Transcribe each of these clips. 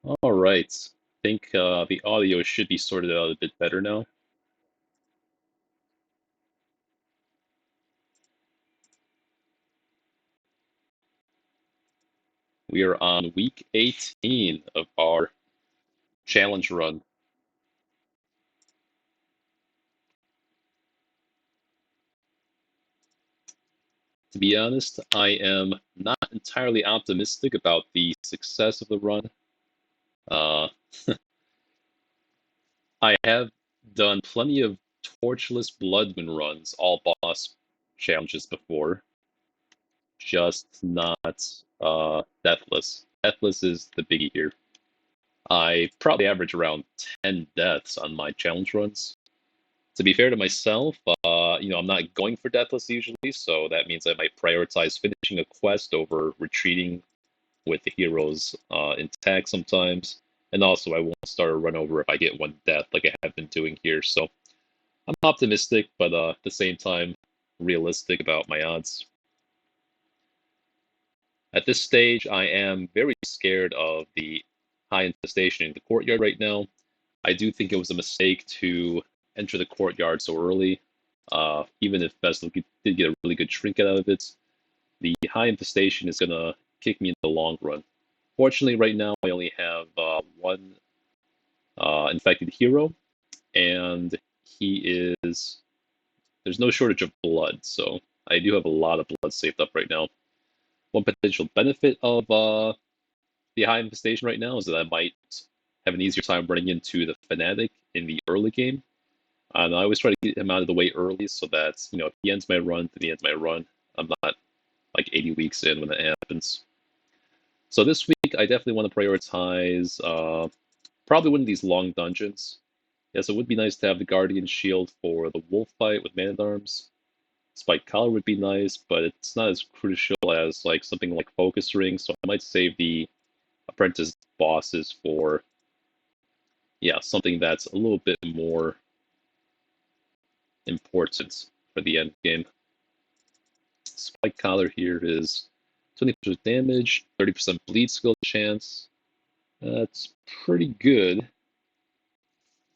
All right. I think the audio should be sorted out a bit better now. We are on week 18 of our challenge run. To be honest, I am not entirely optimistic about the success of the run. Uh, I have done plenty of Torchless Bloodmoon runs, all boss challenges before, just not Deathless. Deathless is the biggie here. I probably average around 10 deaths on my challenge runs. To be fair to myself, I'm not going for Deathless usually, so that means I might prioritize finishing a quest over retreating with the heroes intact sometimes. And also, I won't start a run over if I get one death like I have been doing here. So I'm optimistic, but at the same time, realistic about my odds. At this stage, I am very scared of the high infestation in the courtyard right now. I do think it was a mistake to enter the courtyard so early. Even if Vestal did get a really good trinket out of it, the high infestation is going to kick me in the long run. Fortunately, right now, I only have one infected hero, and he is. There's no shortage of blood, so I do have a lot of blood saved up right now. One potential benefit of the high infestation right now is that I might have an easier time running into the fanatic in the early game. And I always try to get him out of the way early so that, if he ends my run, then he ends my run. I'm not like 80 weeks in when that happens. So this week, I definitely want to prioritize probably one of these long dungeons. Yes, it would be nice to have the Guardian Shield for the wolf fight with Man-at-Arms. Spike Collar would be nice, but it's not as crucial as like something like Focus Ring, so I might save the Apprentice bosses for, yeah, something that's a little bit more important for the end game. Spike Collar here is 20% damage, 30% bleed skill chance. That's pretty good.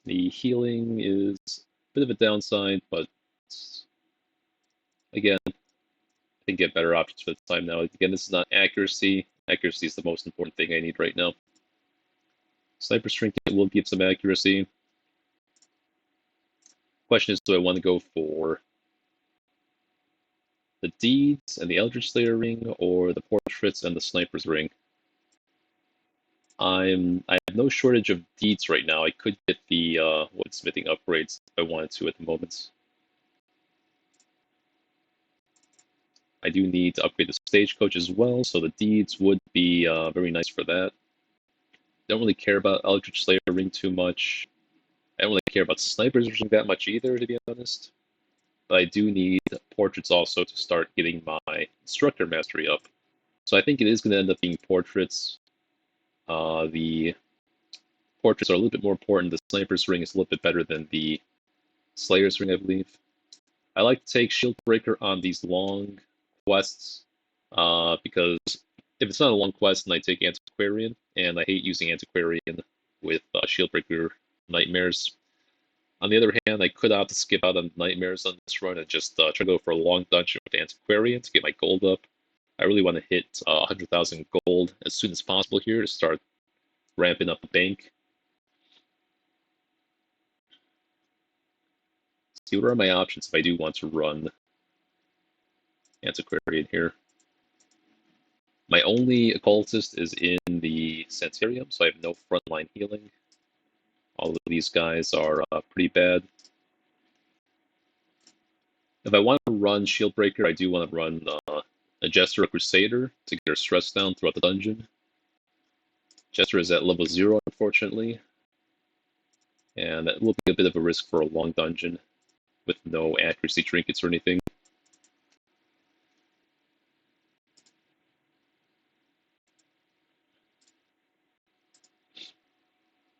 The healing is a bit of a downside, but again, I can get better options for the time now. Again, this is not accuracy. Accuracy is the most important thing I need right now. Sniper's Trinket will give some accuracy. Question is, do I want to go for the Deeds and the Eldritch Slayer ring, or the Portraits and the Sniper's ring? I have no shortage of Deeds right now. I could get the woodsmithing upgrades if I wanted to at the moment. I do need to upgrade the stagecoach as well, so the Deeds would be very nice for that. Don't really care about Eldritch Slayer ring too much. I don't really care about Sniper's ring that much either, to be honest. But I do need Portraits also to start getting my Instructor Mastery up. So I think it is going to end up being Portraits. The Portraits are a little bit more important. The Sniper's ring is a little bit better than the Slayer's ring, I believe. I like to take Shieldbreaker on these long quests because if it's not a long quest, then I take Antiquarian, and I hate using Antiquarian with Shieldbreaker Nightmares. On the other hand, I could opt to skip out on Nightmares on this run and just try to go for a long dungeon with Antiquarian to get my gold up. I really want to hit 100,000 gold as soon as possible here to start ramping up the bank. See, what are my options if I do want to run Antiquarian here? My only occultist is in the Sanitarium, so I have no frontline healing. All of these guys are pretty bad. If I want to run Shieldbreaker, I do want to run a Jester or Crusader to get her stress down throughout the dungeon. Jester is at level 0, unfortunately, and that will be a bit of a risk for a long dungeon with no accuracy trinkets or anything.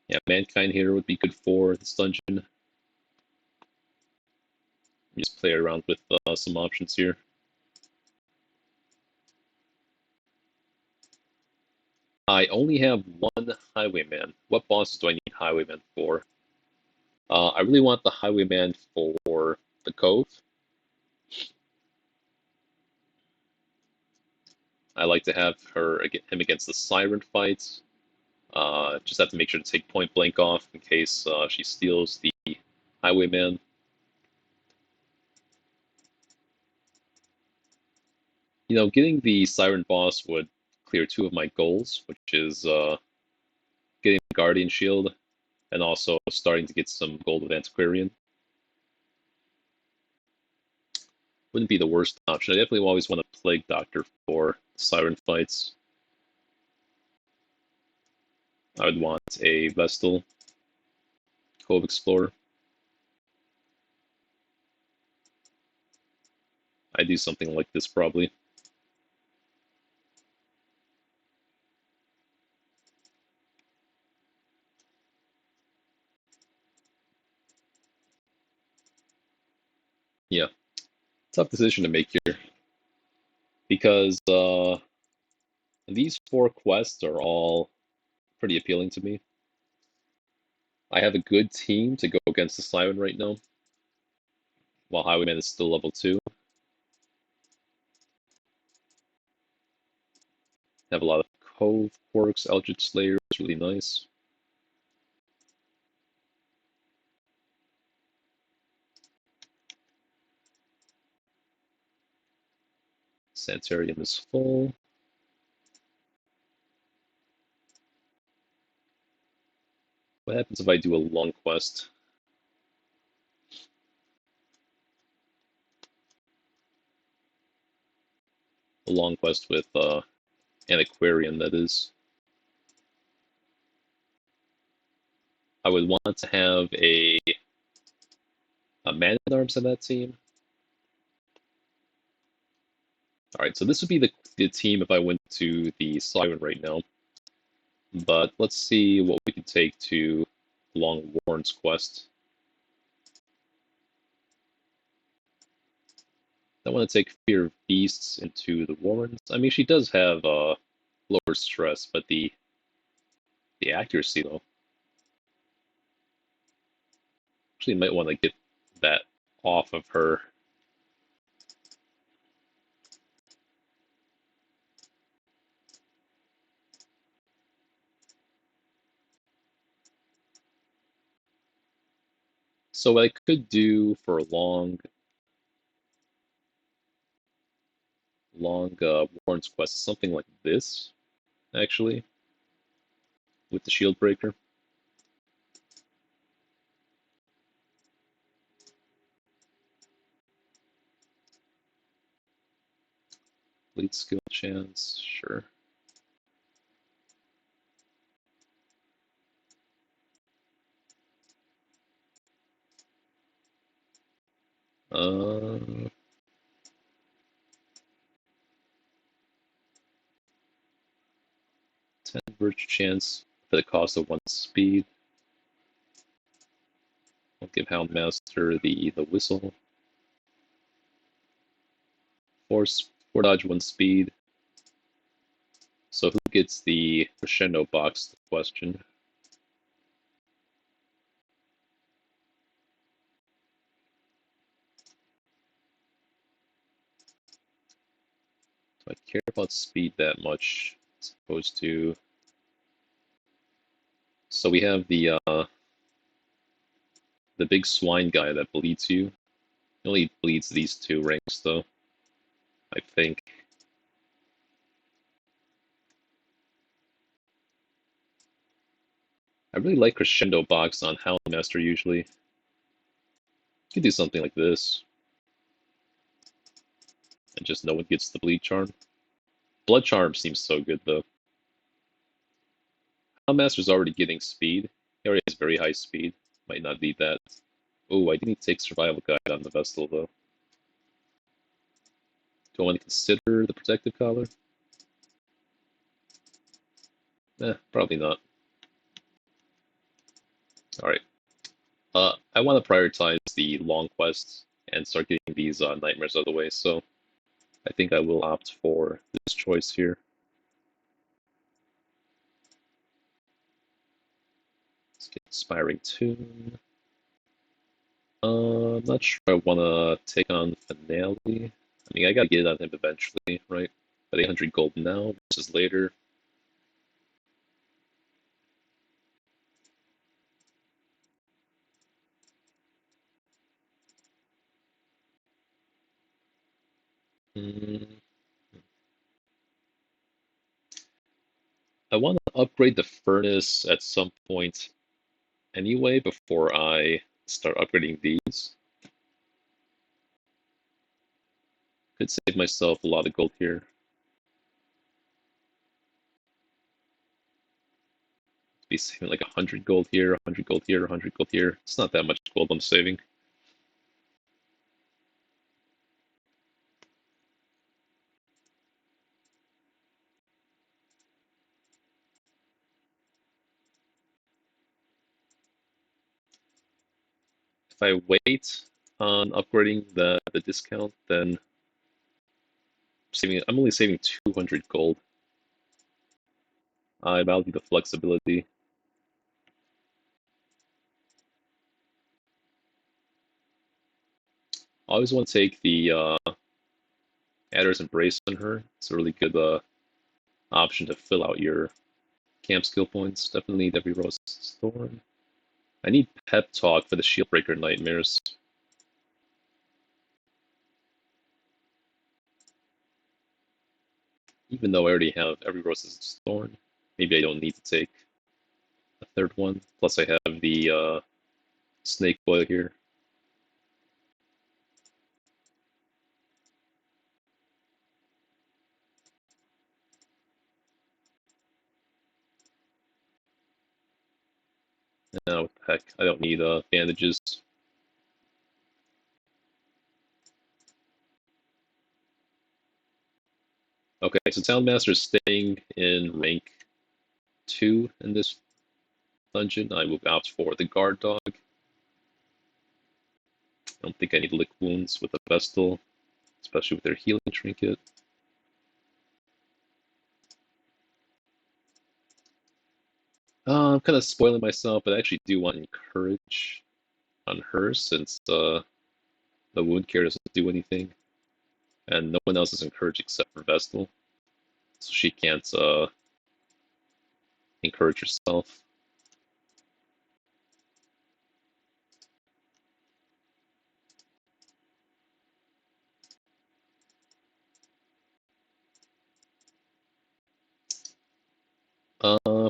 Yeah, Mankind here would be good for this dungeon. Just play around with some options here. I only have one Highwayman. What bosses do I need Highwayman for? I really want the Highwayman for the Cove. I like to have him against the Siren fights. Just have to make sure to take Point Blank off in case she steals the Highwayman. Getting the Siren boss would clear two of my goals, which is getting the Guardian Shield and also starting to get some gold with Antiquarian. Wouldn't be the worst option. I definitely always want a Plague Doctor for Siren fights. I would want a Vestal Cove Explorer. I'd do something like this probably. Yeah, tough decision to make here because these four quests are all pretty appealing to me. I have a good team to go against the Siren right now, while Highwayman is still level 2. Have a lot of Cove Quirks, Eldritch Slayer is really nice. Sanitarium is full. What happens if I do a long quest? A long quest with Antiquarian, that is. I would want to have a Man-at-Arms on that team. Alright, so this would be the team if I went to the Siren right now. But let's see what we can take to Long Warren's quest. I want to take Fear of Beasts into the Warrens. I mean, she does have lower stress, but the accuracy, though. Actually, might want to get that off of her. So what I could do for a long Warren's quest is something like this, actually, with the Shield Breaker. Lead skill chance, sure. Uh, 10 virtue chance for the cost of 1 speed. I'll give Houndmaster the whistle. 4 dodge, 1 speed. So who gets the crescendo box? The question. Do I care about speed that much as opposed to? So we have the big swine guy that bleeds you. He only bleeds these 2 ranks though, I think. I really like crescendo box on Houndmaster usually. You could do something like this. And just no one gets the bleed charm. Blood charm seems so good though. Houndmaster's already getting speed. He already has very high speed. Might not need that. Oh, I didn't take survival guide on the Vestal though. Do I want to consider the protective collar? Probably not. Alright. I want to prioritize the long quests and start getting these nightmares out of the way, so I think I will opt for this choice here. Inspiring Tune. I'm not sure I want to take on Finale. I mean, I gotta get it on him eventually, right? But 800 gold now versus later. Mm, I want to upgrade the furnace at some point anyway before I start upgrading these. Could save myself a lot of gold here. Be saving like 100 gold here, 100 gold here, 100 gold here. It's not that much gold I'm saving. If I wait on upgrading the discount, then I'm only saving 200 gold. I value the flexibility. I always want to take the Adder's Embrace on her. It's a really good option to fill out your camp skill points. Definitely need every Rose Thorn. I need Pep Talk for the Shieldbreaker Nightmares. Even though I already have every Rose's Thorn, maybe I don't need to take a third one. Plus I have the Snake Boil here. Now, what the heck, I don't need bandages. Okay, so Town Master is staying in rank 2 in this dungeon. I will opt for the Guard Dog. I don't think I need Lick Wounds with the Vestal, especially with their healing trinket. I'm kind of spoiling myself, but I actually do want Encourage on her since the wound care doesn't do anything. And no one else is encouraged except for Vestal. So she can't encourage herself.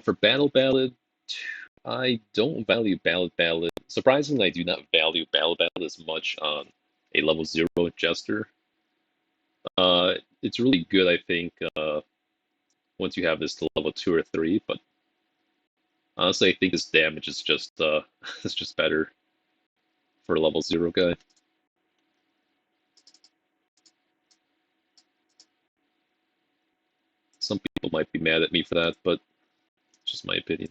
For Battle Ballad, I don't value Ballad Ballad. Surprisingly, I do not value Ballad Ballad as much on a level 0 Jester. It's really good, I think, once you have this to level 2 or 3, but honestly, I think this damage is just it's just better for a level 0 guy. Some people might be mad at me for that, but it's just my opinion.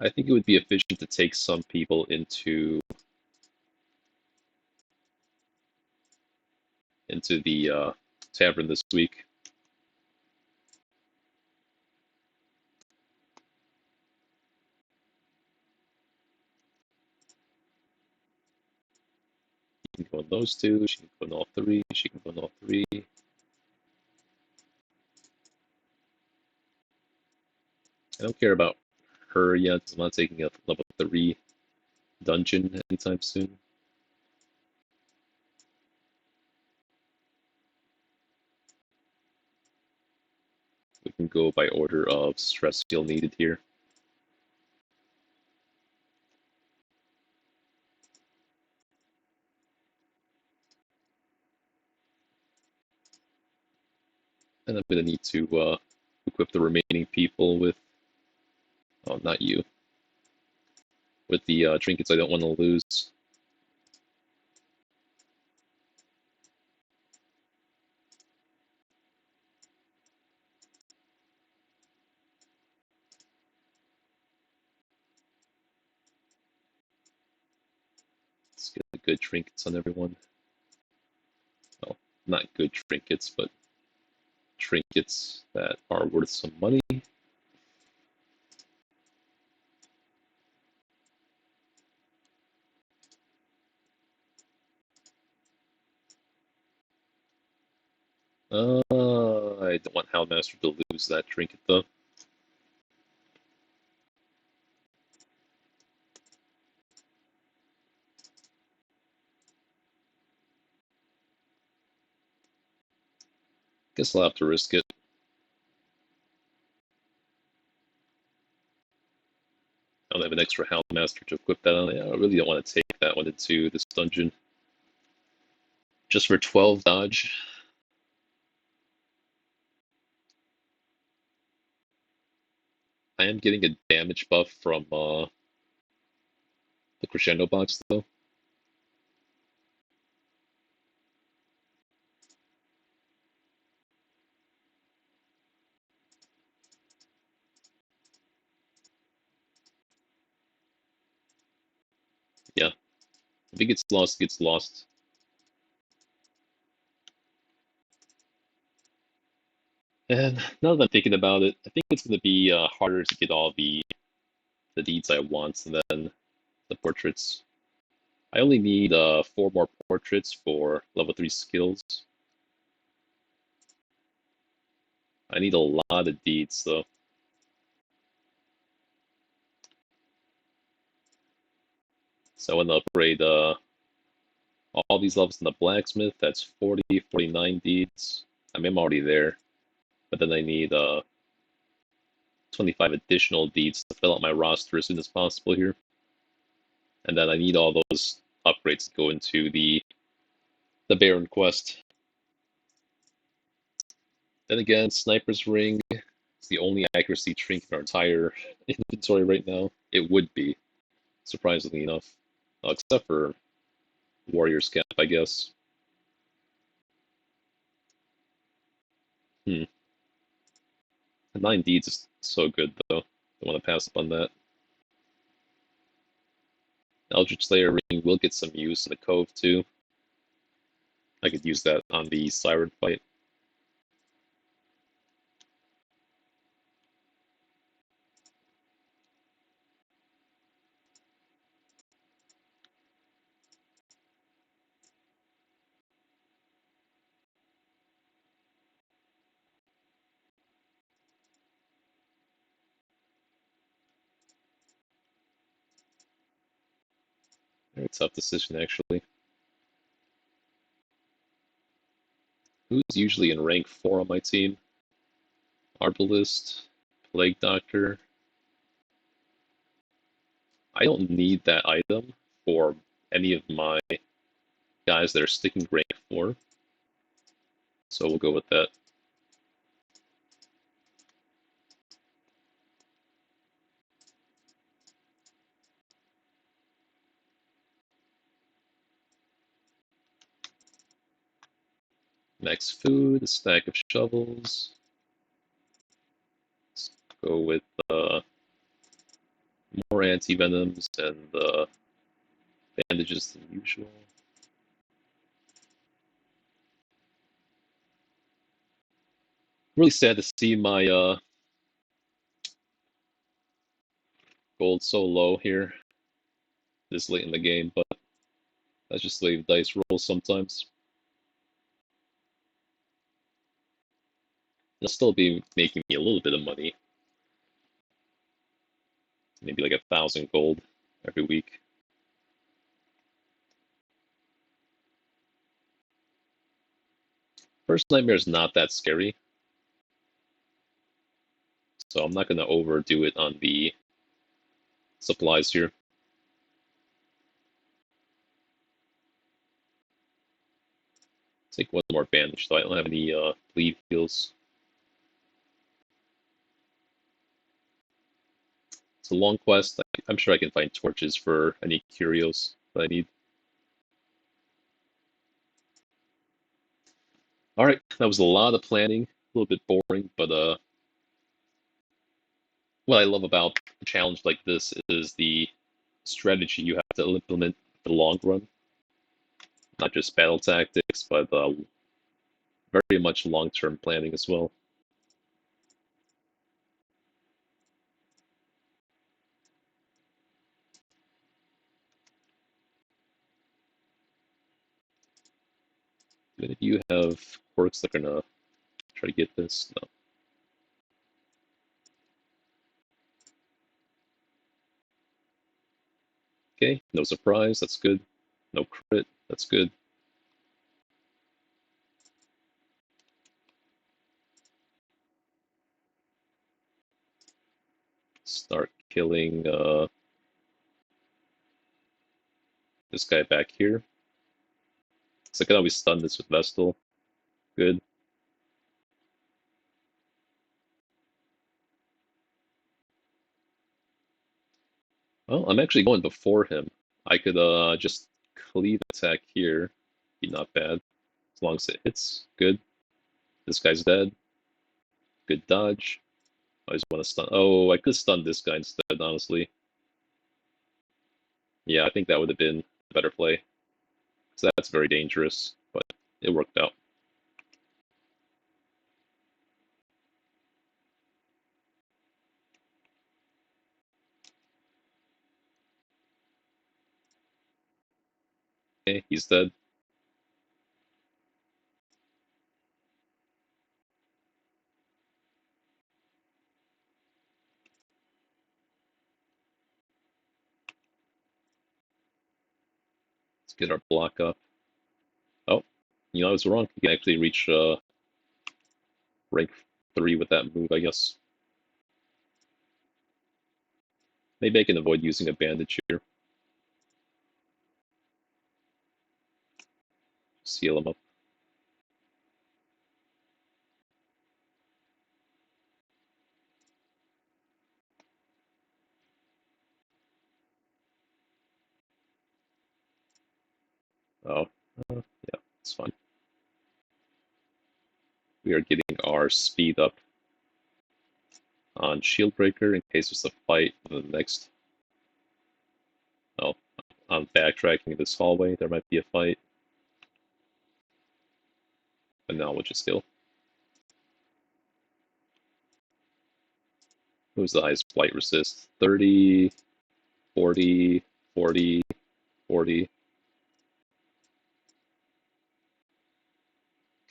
I think it would be efficient to take some people into the tavern this week. She can go on those two, she can go on all three, she can go on all three. I don't care about her yet, because I'm not taking a level 3 dungeon anytime soon. We can go by order of stress skill needed here. And I'm going to need to equip the remaining people with, oh, not you, with the trinkets I don't want to lose. Let's get the good trinkets on everyone. Well, not good trinkets, but trinkets that are worth some money. I don't want Houndmaster to lose that trinket though. Guess I'll have to risk it. I don't have an extra Houndmaster to equip that on. I really don't want to take that one into this dungeon. Just for 12 dodge. I am getting a damage buff from the crescendo box though. Yeah. If it gets lost, it gets lost. And now that I'm thinking about it, I think it's going to be harder to get all the deeds I want than the portraits. I only need 4 more portraits for level 3 skills. I need a lot of deeds though. So I want to upgrade all these levels in the blacksmith. That's 40, 49 deeds. I mean, I'm already there, but then I need 25 additional deeds to fill out my roster as soon as possible here. And then I need all those upgrades to go into the Baron quest. Then again, Sniper's Ring is the only accuracy trinket in our entire inventory right now. It would be, surprisingly enough. Except for Warrior's Cap, I guess. 9 deeds is so good, though. Don't want to pass up on that. Eldritch Slayer Ring will get some use in the Cove, too. I could use that on the Siren fight. Very tough decision, actually. Who's usually in rank 4 on my team? Arbalist, Plague Doctor. I don't need that item for any of my guys that are sticking rank 4, so we'll go with that. Max food, a stack of shovels. Let's go with more anti-venoms and bandages than usual. Really sad to see my gold so low here this late in the game, but that's just the way the dice roll sometimes. It'll still be making me a little bit of money. Maybe like 1,000 gold every week. First Nightmare is not that scary, so I'm not going to overdo it on the supplies here. Take 1 more bandage, though I don't have any bleed heals. It's a long quest. I'm sure I can find torches for any curios that I need. All right, that was a lot of planning, a little bit boring, but what I love about a challenge like this is the strategy you have to implement in the long run. Not just battle tactics, but very much long-term planning as well. Even if you have quirks that are gonna Try to get this. No. Okay, no surprise. That's good. No crit. That's good. Start killing this guy back here. So I can always stun this with Vestal. Good. Well, I'm actually going before him. I could just cleave attack here. Be not bad. As long as it hits. Good. This guy's dead. Good dodge. I just want to stun. Oh, I could stun this guy instead, honestly. Yeah, I think that would have been a better play. So that's very dangerous, but it worked out. Okay, he's dead. Let's get our block up. Oh, I was wrong. You can actually reach rank 3 with that move, I guess. Maybe I can avoid using a bandage here. Seal him up. Oh, yeah, it's fine. We are getting our speed up on Shield Breaker in case there's a fight in the next. Oh, I'm backtracking this hallway. There might be a fight. But now we'll just kill. Who's the highest flight resist? 30, 40, 40, 40.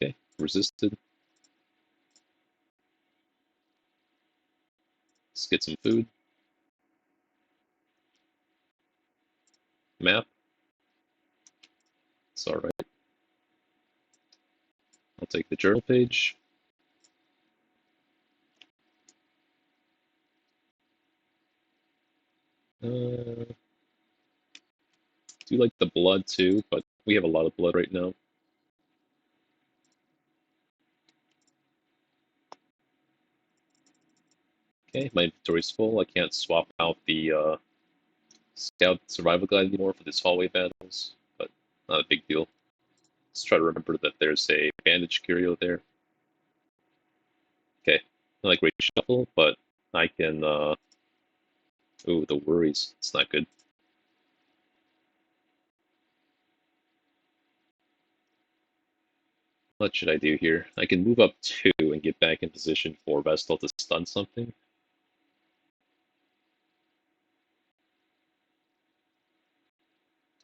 Okay, resisted. Let's get some food. Map. It's alright. I'll take the journal page. Do like the blood too, but we have a lot of blood right now. Okay, my inventory's full. I can't swap out the scout survival guide anymore for these hallway battles, but not a big deal. Let's try to remember that there's a bandage curio there. Okay, not like great shuffle, but I can ooh, the worries. It's not good. What should I do here? I can move up 2 and get back in position for Vestal to stun something.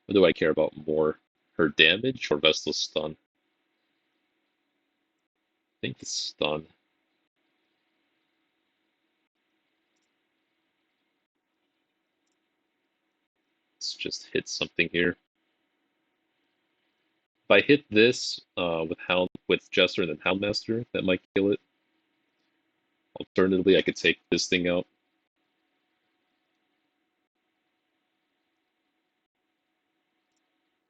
What do I care about more? Her damage or Vestal's stun? I think it's stun. Let's just hit something here. If I hit this with Jester and then Houndmaster, that might kill it. Alternatively, I could take this thing out.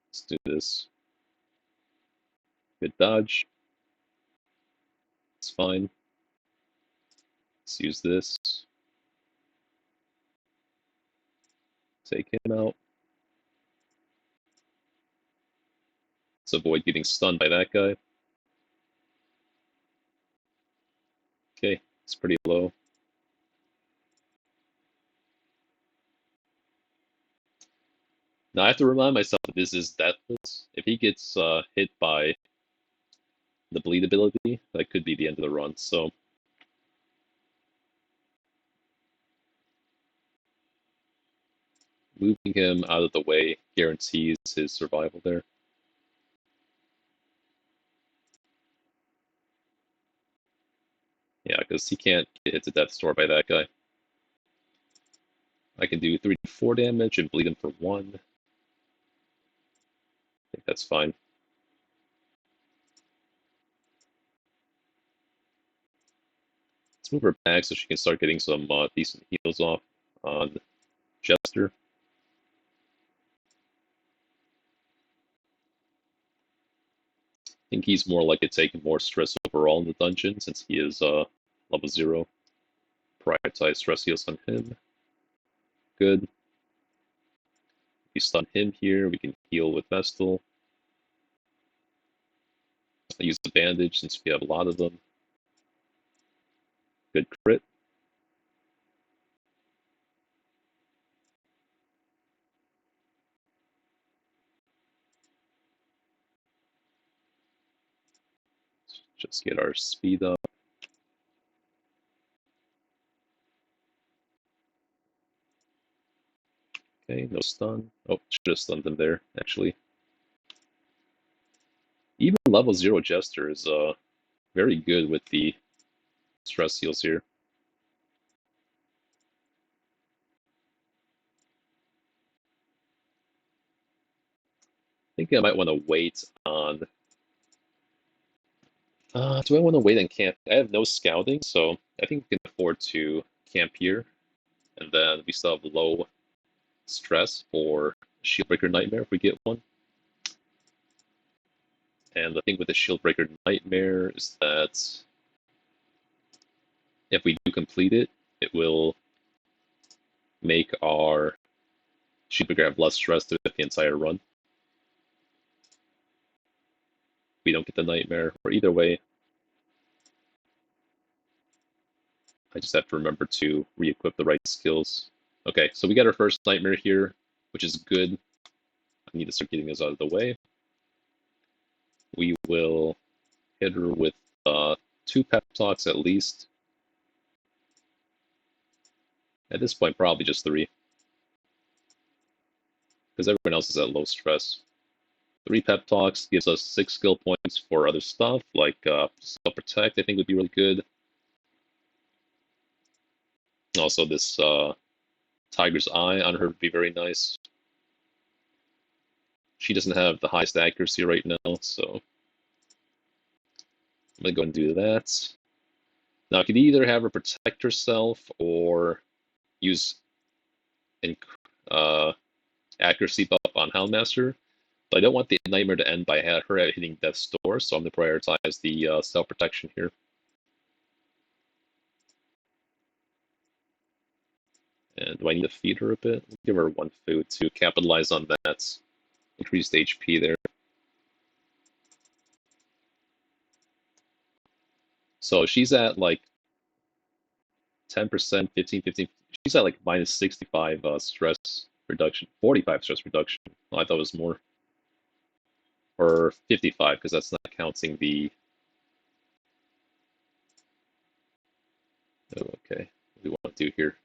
Let's do this. Good dodge. It's fine. Let's use this. Take him out. Let's avoid getting stunned by that guy. Okay, it's pretty low. Now I have to remind myself that this is Deathless. If he gets hit by the bleed ability, that could be the end of the run. So moving him out of the way guarantees his survival there. Yeah, because he can't get hit to death's door by that guy. I can do 3 to 4 damage and bleed him for 1. I think that's fine. Let's move her back so she can start getting some decent heals off on Jester. I think he's more likely taking more stress overall in the dungeon since he is level 0. Prioritize stress heals on him. Good. If we stun him here, we can heal with Vestal. I use the bandage since we have a lot of them. Good crit. Just get our speed up. Okay, no stun. Oh, should have stunned him there, actually. Even level 0 Jester is very good with the stress heals here. I think I might want to wait on... do I want to wait on camp? I have no scouting, so I think we can afford to camp here. And then we still have low stress for Shieldbreaker Nightmare if we get one. And the thing with the Shieldbreaker Nightmare is that if we do complete it, it will make our Shieldbreaker have less stress through the entire run. We don't get the Nightmare, or either way, I just have to remember to re-equip the right skills. Okay, so we got our first Nightmare here, which is good. I need to start getting those out of the way. We will hit her with 2 pep talks at least. At this point, probably just 3. Because everyone else is at low stress. 3 pep talks gives us 6 skill points for other stuff, like self-protect, I think would be really good. Also, this Tiger's Eye on her would be very nice. She doesn't have the highest accuracy right now, so I'm going to go and do that. Now, I could either have her protect herself or use an accuracy buff on Houndmaster. But I don't want the Nightmare to end by her hitting Death's Door, so I'm going to prioritize the self-protection here. And do I need to feed her a bit? I'll give her 1 food to capitalize on that increased HP there. So she's at like 10%, 15. She's at like minus 65 stress reduction, 45 stress reduction. Oh, I thought it was more. Or 55, because that's not counting the... Oh, okay. What do we want to do here?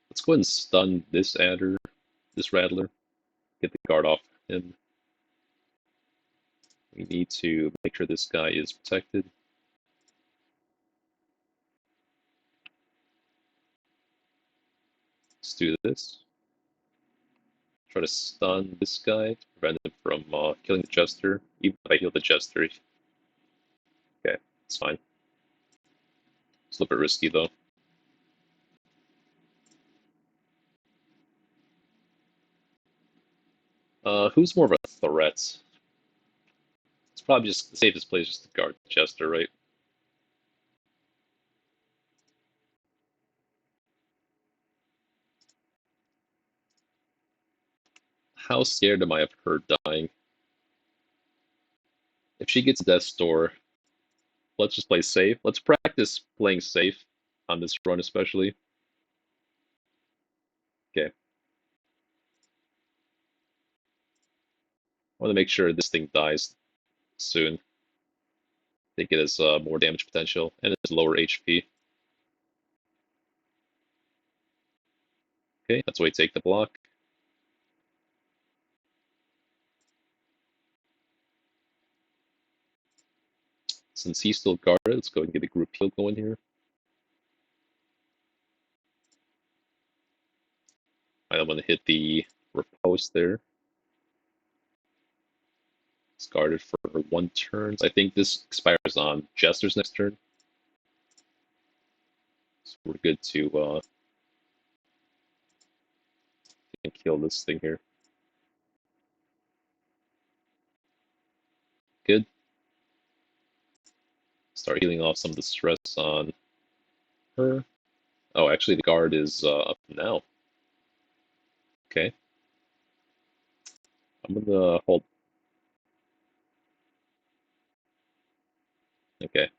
Let's go ahead and stun this adder, this rattler. Get the guard off him. We need to make sure this guy is protected. Let's do this. Try to stun this guy to prevent him from killing the Jester. Even if I heal the Jester. Okay, it's fine. It's a little bit risky though. Who's more of a threat? It's probably just the safest place just to guard the Jester, right? How scared am I of her dying? If she gets Death's Door, let's just play safe. Let's practice playing safe on this run especially. Okay. I want to make sure this thing dies soon. I think it has more damage potential and it's lower HP. Okay, that's why we take the block. Since he's still guarded, let's go and get a group heal going here. I'm going to hit the riposte there. It's guarded for 1 turn. I think this expires on Jester's next turn. So we're good to kill this thing here. Good. Start healing off some of the stress on her. Oh, actually the guard is up now. Okay. I'm gonna hold. Okay.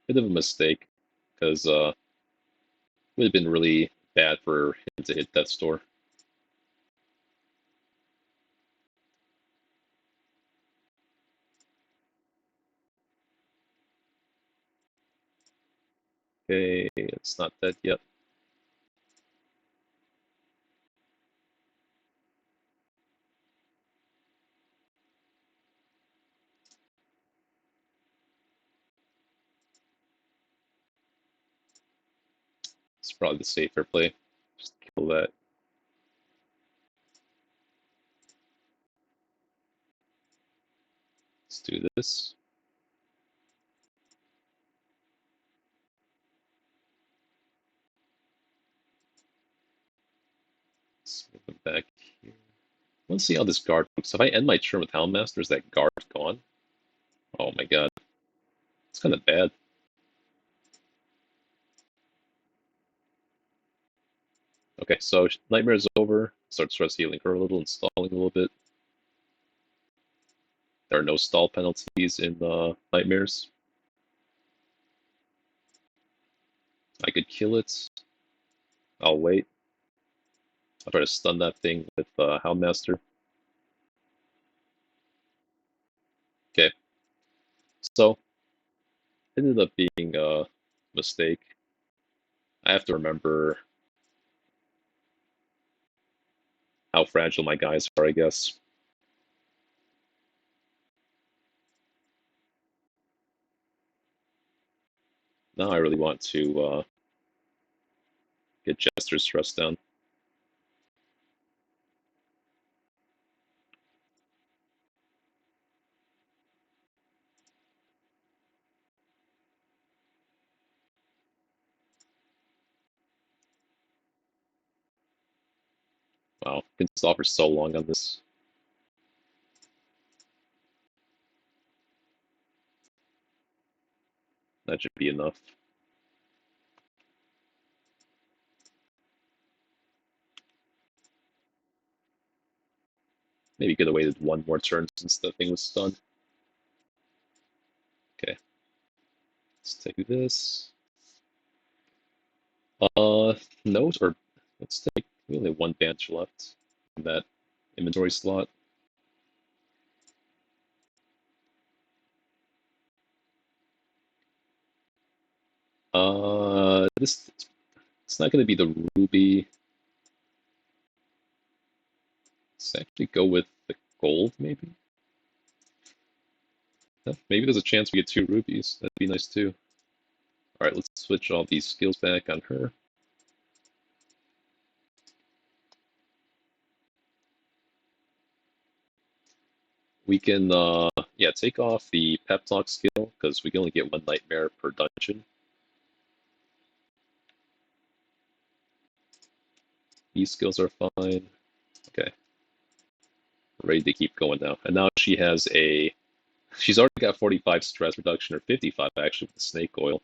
Bit of a mistake, because it would have been really bad for him to hit Death's Door. Okay, it's not dead yet. It's probably the safer play. Just kill that. Let's do this. Let's move him back here. Let's see how this guard looks. If I end my turn with Houndmaster, is that guard gone? Oh my god. It's kind of bad. Okay, so Nightmare is over. Start stress healing her a little and stalling a little bit. There are no stall penalties in Nightmares. I could kill it. I'll wait. I'll try to stun that thing with Houndmaster. Okay. So, it ended up being a mistake. I have to remember how fragile my guys are, I guess. Now I really want to get Jester's stress down. Wow, can stall for so long on this. That should be enough. Maybe could have waited 1 more turn since the thing was stunned. Okay. Let's take this. Note, or let's take, we only have 1 bench left in that inventory slot. This, it's not going to be the ruby. Let's actually go with the gold, maybe? Yeah, maybe there's a chance we get 2 rubies. That'd be nice too. Alright, let's switch all these skills back on her. We can, yeah, take off the pep talk skill, because we can only get 1 nightmare per dungeon. These skills are fine. Okay. Ready to keep going now. And now she has a... She's already got 45 stress reduction, or 55 actually, with the snake oil.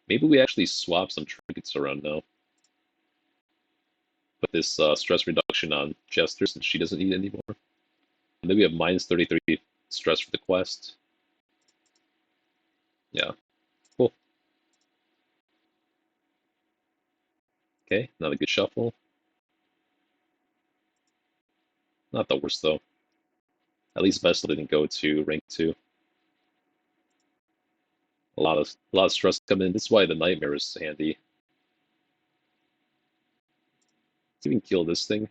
Maybe we actually swap some trinkets around now. Put this stress reduction on Jester, since she doesn't need it anymore. And then we have minus 33 stress for the quest. Yeah. Cool. Okay, not a good shuffle. Not the worst, though. At least Vestal didn't go to rank 2. A lot of stress coming in. This is why the nightmare is handy. Let's even kill this thing.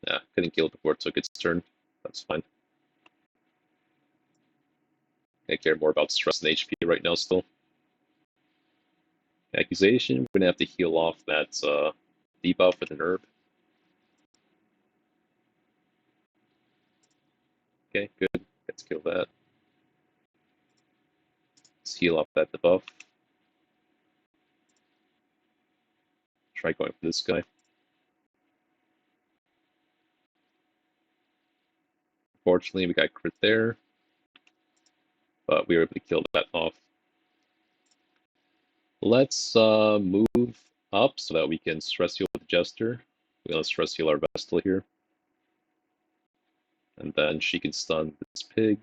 Yeah, couldn't kill it before it took its turn. That's fine. I care more about stress and HP right now still. Accusation, we're gonna have to heal off that debuff with an herb. Okay, good. Let's kill that. Let's heal off that debuff. Try going for this guy. Fortunately, we got crit there, but we were able to kill that off. Let's move up so that we can stress heal the Jester. We're gonna stress heal our Vestal here. And then she can stun this pig.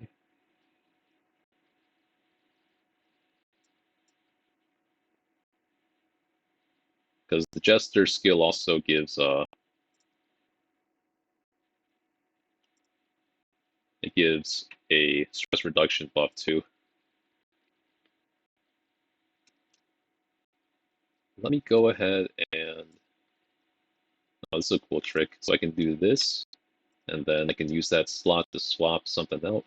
Because the Jester skill also gives it gives a stress reduction buff too. Let me go ahead and oh, this is a cool trick. So I can do this, and then I can use that slot to swap something out.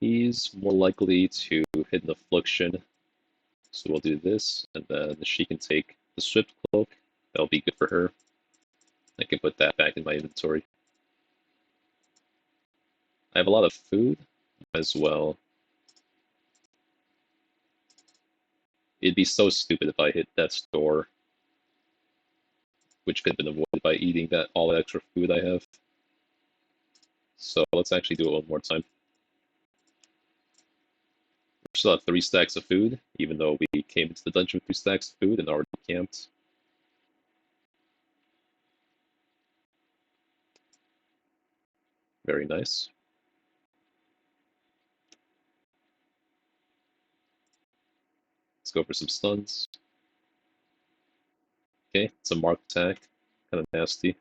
He's more likely to hit an affliction. So we'll do this, and then she can take the Swift Cloak. That'll be good for her. I can put that back in my inventory. I have a lot of food as well. It'd be so stupid if I hit that store, which could have been avoided by eating that all the extra food I have. So let's actually do it one more time. We still have 3 stacks of food, even though we came into the dungeon with 3 stacks of food and already camped. Very nice. Let's go for some stuns. Okay, it's a marked attack. Kind of nasty.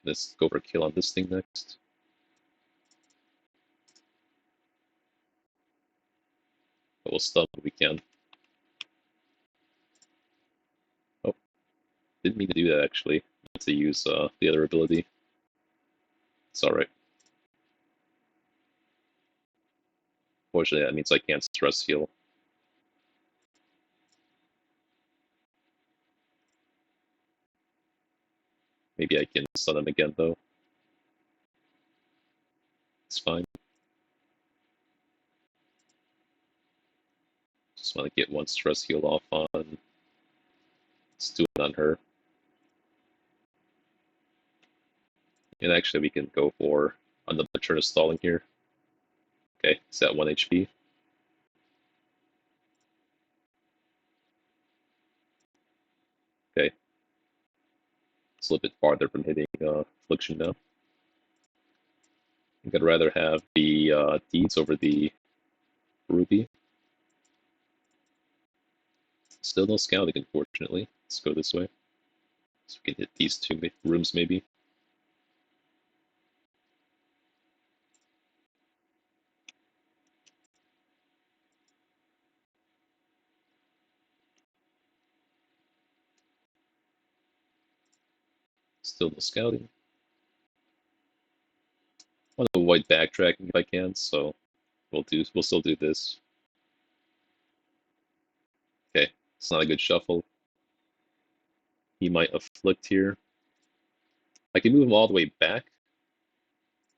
Let's go for a kill on this thing next. But we'll stun when we can. Oh, didn't mean to do that actually. I meant to use the other ability. It's alright. Fortunately, that means I can't stress heal. Maybe I can stun him again though. It's fine. Just want to get one stress heal off on. Let's do it on her. And actually, we can go for another turn of stalling here. Okay, it's at 1 HP. Okay. It's a little bit farther from hitting Affliction now. I think I'd rather have the Deeds over the Ruby. Still no scouting, unfortunately. Let's go this way. So we can hit these 2 rooms, maybe. Still no scouting. I want to avoid backtracking if I can, so we'll still do this. Okay, it's not a good shuffle. He might afflict here. I can move him all the way back.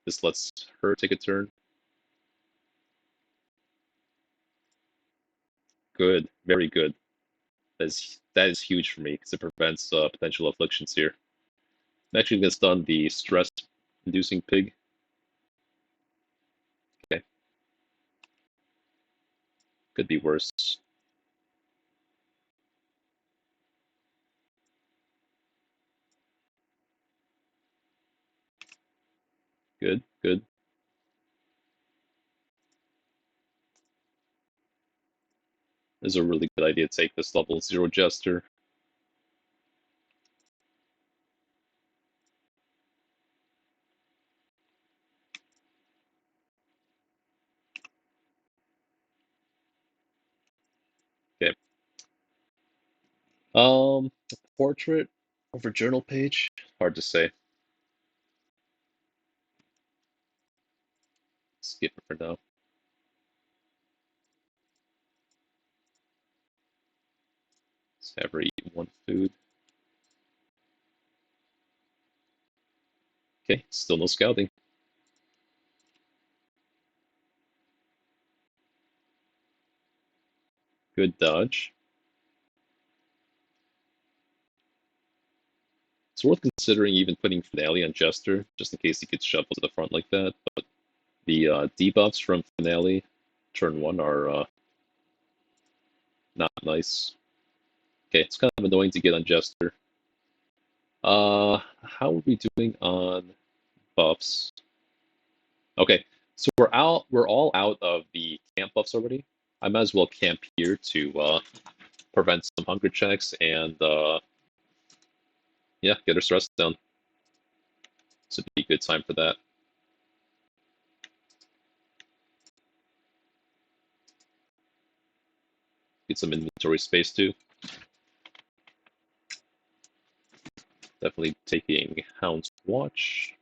This lets her take a turn. Good, very good. That is huge for me because it prevents potential afflictions here. I'm actually going to stun the stress-inducing pig. Okay. Could be worse. Good, good. This is a really good idea to take this level 0 Jester. Portrait over journal page? Hard to say. Skip it for now. Let's have her eat one food. Okay, still no scouting. Good dodge. It's worth considering even putting Finale on Jester, just in case he gets shuffled to the front like that. But the debuffs from Finale turn 1 are not nice. Okay, it's kind of annoying to get on Jester. How are we doing on buffs? Okay, so we're all out of the camp buffs already. I might as well camp here to prevent some hunger checks and yeah, get her stress down. This would be a good time for that. Get some inventory space too. Definitely taking Hound's Watch.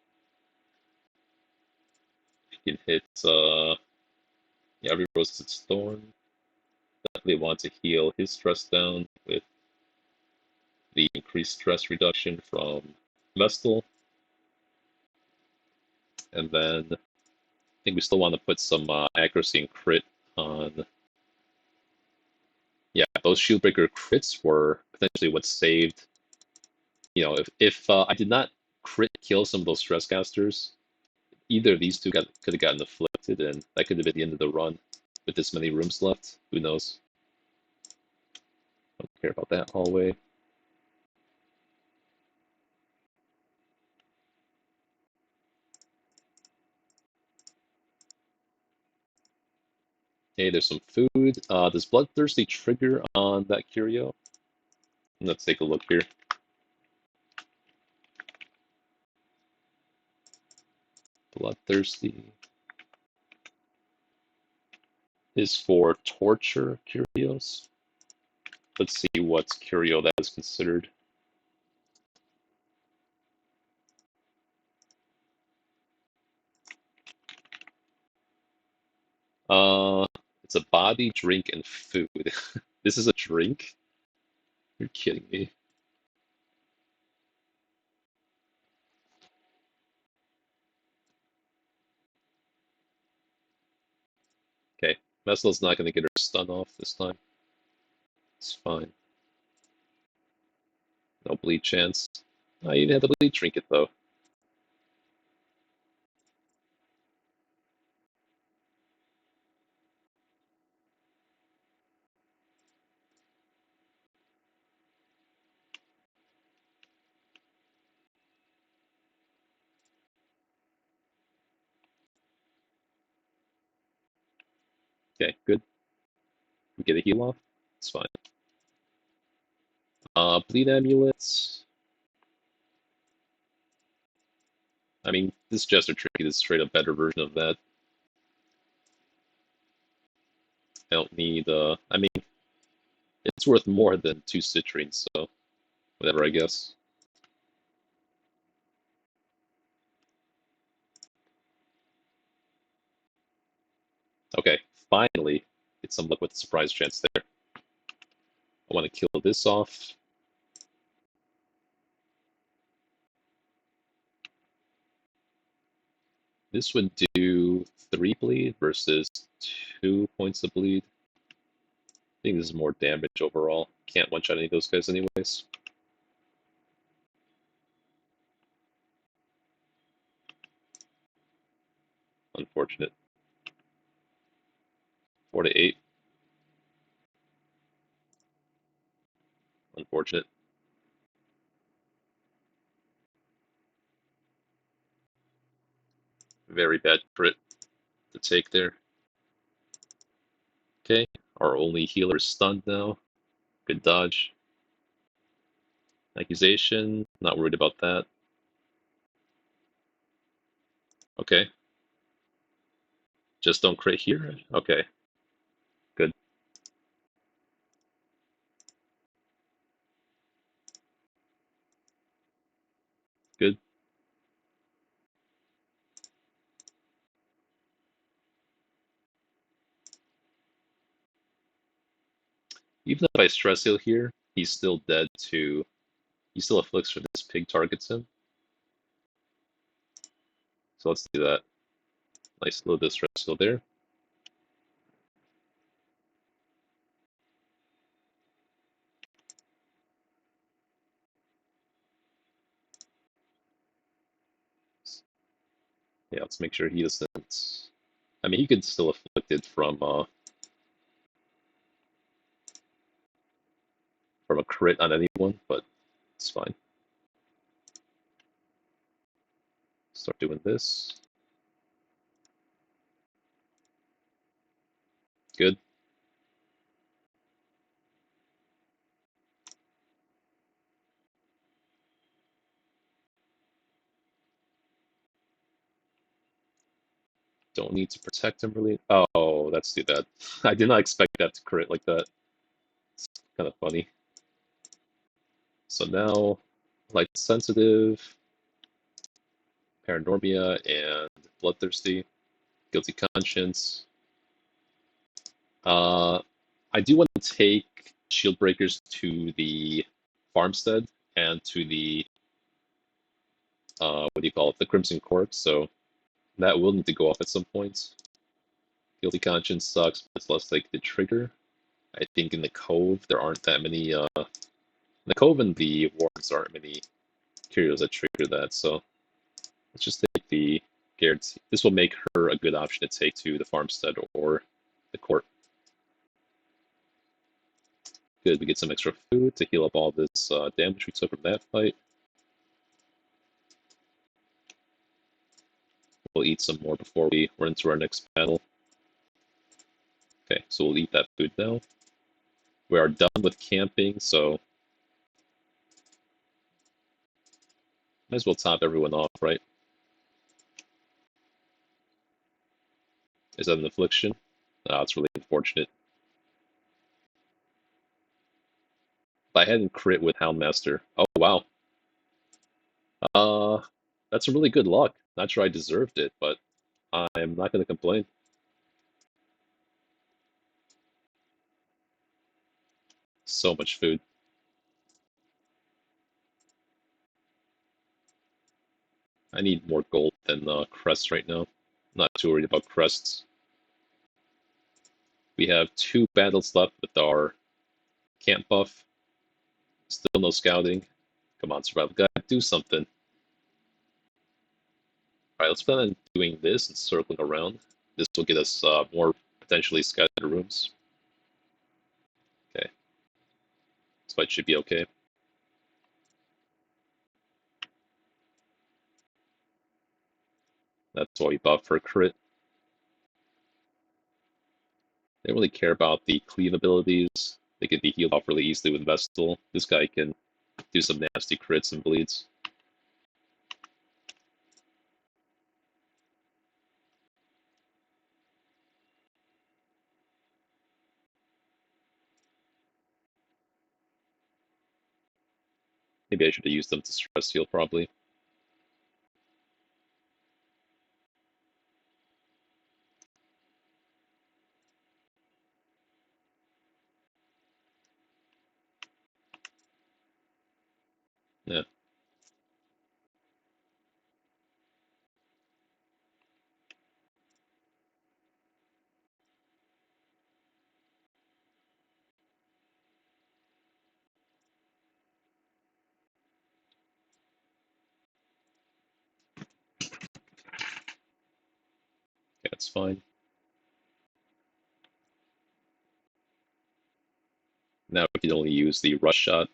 You can hit yeah, every rose has its thorn. Definitely want to heal his stress down with the increased stress reduction from Vestal. And then I think we still want to put some accuracy and crit on. Yeah, those Shieldbreaker crits were potentially what saved. You know, if I did not crit kill some of those stress casters, either of these two could have gotten afflicted, and that could have been the end of the run. With this many rooms left, who knows? Don't care about that hallway. Okay, there's some food. Does Bloodthirsty trigger on that curio? Let's take a look here. Bloodthirsty is for torture curios. Let's see what curio that is considered. It's a body, drink, and food. This is a drink? You're kidding me. Okay, Vessel's not going to get her stun off this time. It's fine. No bleed chance. Oh, you didn't have the bleed trinket though. Okay, good. We get a heal off. It's fine. Bleed amulets. I mean, this Jester trinket is straight up better version of that. I don't need. I mean, it's worth more than 2 citrines, so whatever, I guess. Okay, finally, get some luck with the surprise chance there. I want to kill this off. This would do 3 bleed versus 2 points of bleed. I think this is more damage overall. Can't one-shot any of those guys anyways. Unfortunate. 4 to 8. Unfortunate. Very bad crit to take there. Okay, our only healer is stunned now. Good dodge. Accusation, not worried about that. Okay. Just don't crit here? Okay. Good. Even if I stress heal here, he's still dead to. He still afflicts when this pig targets him. So let's do that. Nice little distress heal there. Yeah, let's make sure he doesn't. I mean, he could still afflict it from a crit on anyone, but it's fine. Start doing this. Good. Don't need to protect him really. Oh, let's do that. I did not expect that to crit like that. It's kind of funny. So now, light sensitive, paranormia, and bloodthirsty, guilty conscience. Uh, I do want to take shield breakers to the farmstead and to the what do you call it, the Crimson Court. So that will need to go off at some point. Guilty conscience sucks, but it's less like the trigger. I think in the Cove there aren't that many. In the Cove and the Wards aren't many curios that trigger that. So let's just take the Garrett. This will make her a good option to take to the farmstead or the court. Good, we get some extra food to heal up all this damage we took from that fight. We'll eat some more before we run into our next battle. Okay, so we'll eat that food now. We are done with camping, so might as well top everyone off, right? Is that an affliction? Ah, it's really unfortunate. If I hadn't crit with Houndmaster. Oh, wow. Uh, that's a really good luck. Not sure I deserved it, but I'm not going to complain. So much food. I need more gold than crests right now. Not too worried about crests. We have 2 battles left with our camp buff. Still no scouting. Come on, survival guide, do something. Alright, let's plan on doing this and circling around. This will get us more potentially scattered rooms. Okay. This fight should be okay. That's why we buff for crit. They don't really care about the cleave abilities. They can be healed off really easily with Vestal. This guy can do some nasty crits and bleeds. Maybe I should have used them to stress heal, probably. Yeah. Okay, that's fine. Now we can only use the rush shot.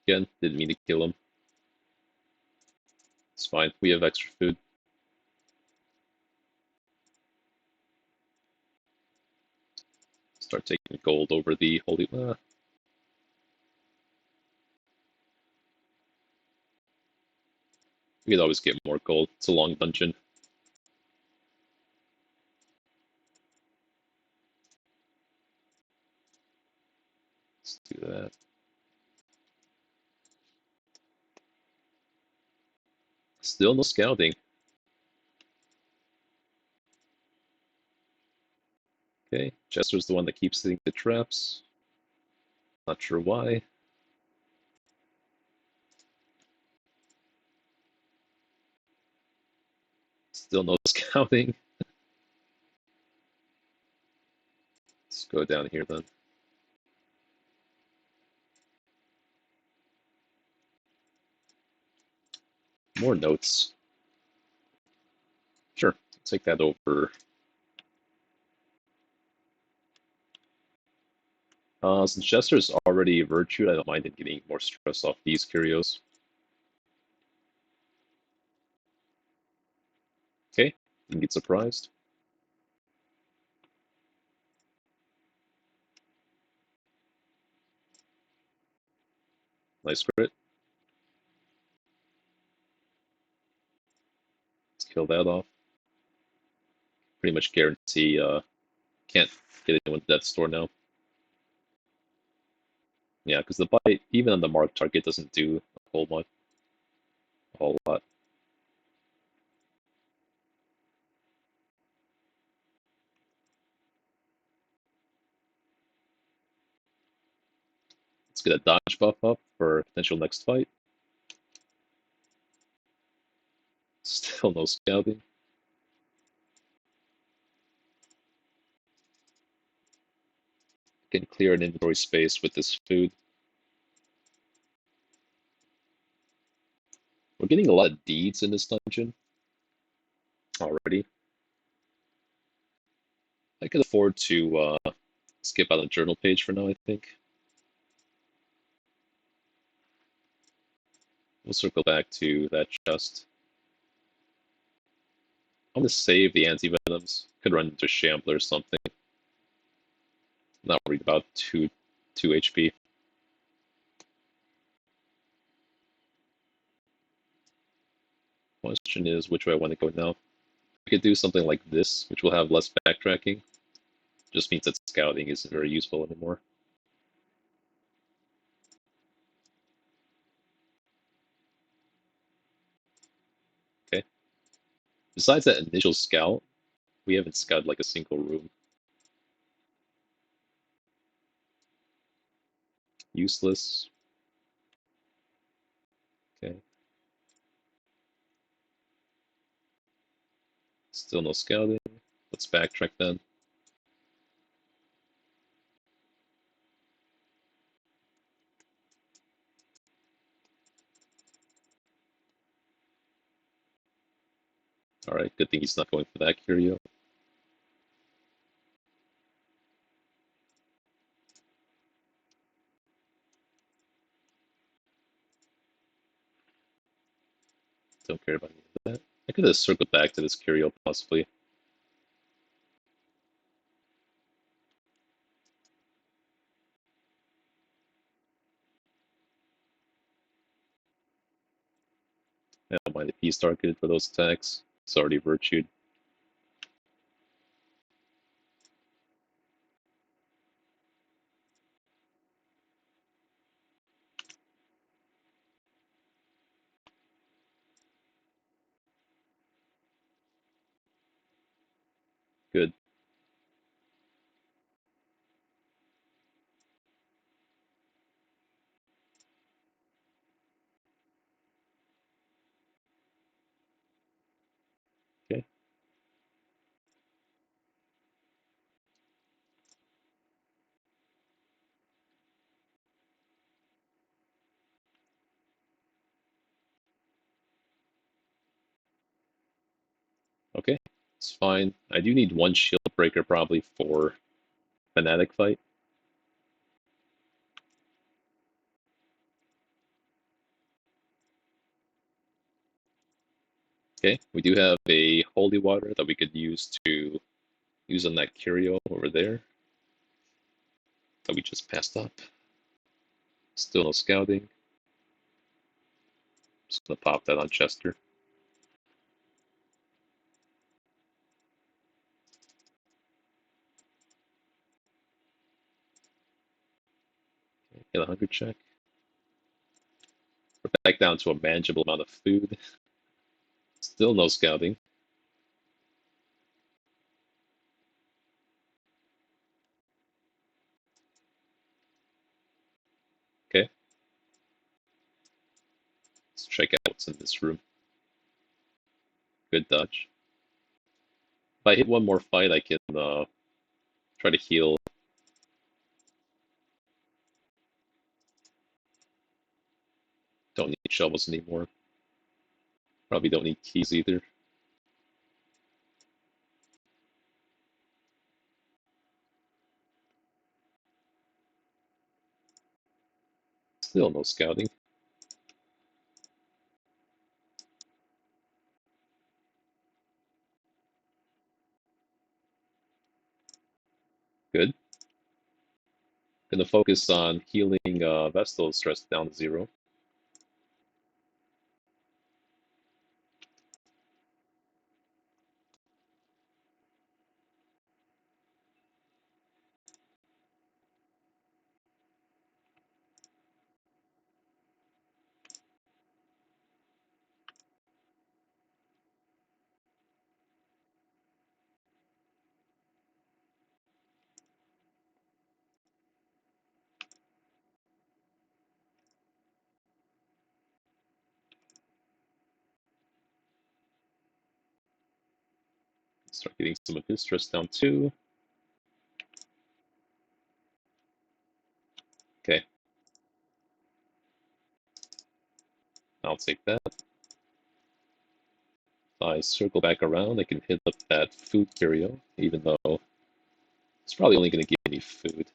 Again, didn't mean to kill him. It's fine. We have extra food. Start taking gold over the holy. We could always get more gold. It's a long dungeon. Let's do that. Still no scouting. Okay, Chester's the one that keeps hitting the traps. Not sure why. Still no scouting. Let's go down here then. More notes. Sure, take that over. Since Chester's already virtued, I don't mind it getting more stress off these curios. Okay, didn't get surprised. Nice crit. Let's kill that off. Pretty much guarantee can't get anyone to that store now. Yeah, because the bite, even on the marked target, doesn't do a whole lot. Let's get a dodge buff up for potential next fight. Still no scouting. Can clear an inventory space with this food. We're getting a lot of deeds in this dungeon already. I could afford to skip out the journal page for now, I think. We'll circle back to that chest. I'm gonna save the anti-venoms. Could run into Shambler or something. Not worried about 2 HP. Question is which way I want to go now. I could do something like this, which will have less backtracking. Just means that scouting isn't very useful anymore. Okay. Besides that initial scout, we haven't scouted like a single room. Useless. Okay. Still no scouting. Let's backtrack then. Alright, good thing he's not going for that curio. Don't care about any of that. I could have circled back to this curio possibly. I don't mind if he's targeted for those attacks. It's already virtued. Good. Okay. Okay. It's fine. I do need one shield breaker probably for Fnatic fight. Okay, we do have a holy water that we could use on that curio over there that we just passed up. Still no scouting. Just gonna pop that on Chester. Okay, get a hunger check. We're back down to a manageable amount of food. Still no scouting. Okay, let's check out what's in this room. Good dodge. If I hit one more fight, I can try to heal. Don't need shovels anymore. Probably don't need keys either. Still no scouting. Good. Gonna focus on healing Vestal's stress down to 0. Start getting some of his stress down too. Okay. I'll take that. If I circle back around, I can hit up that food curio, even though it's probably only going to give me food,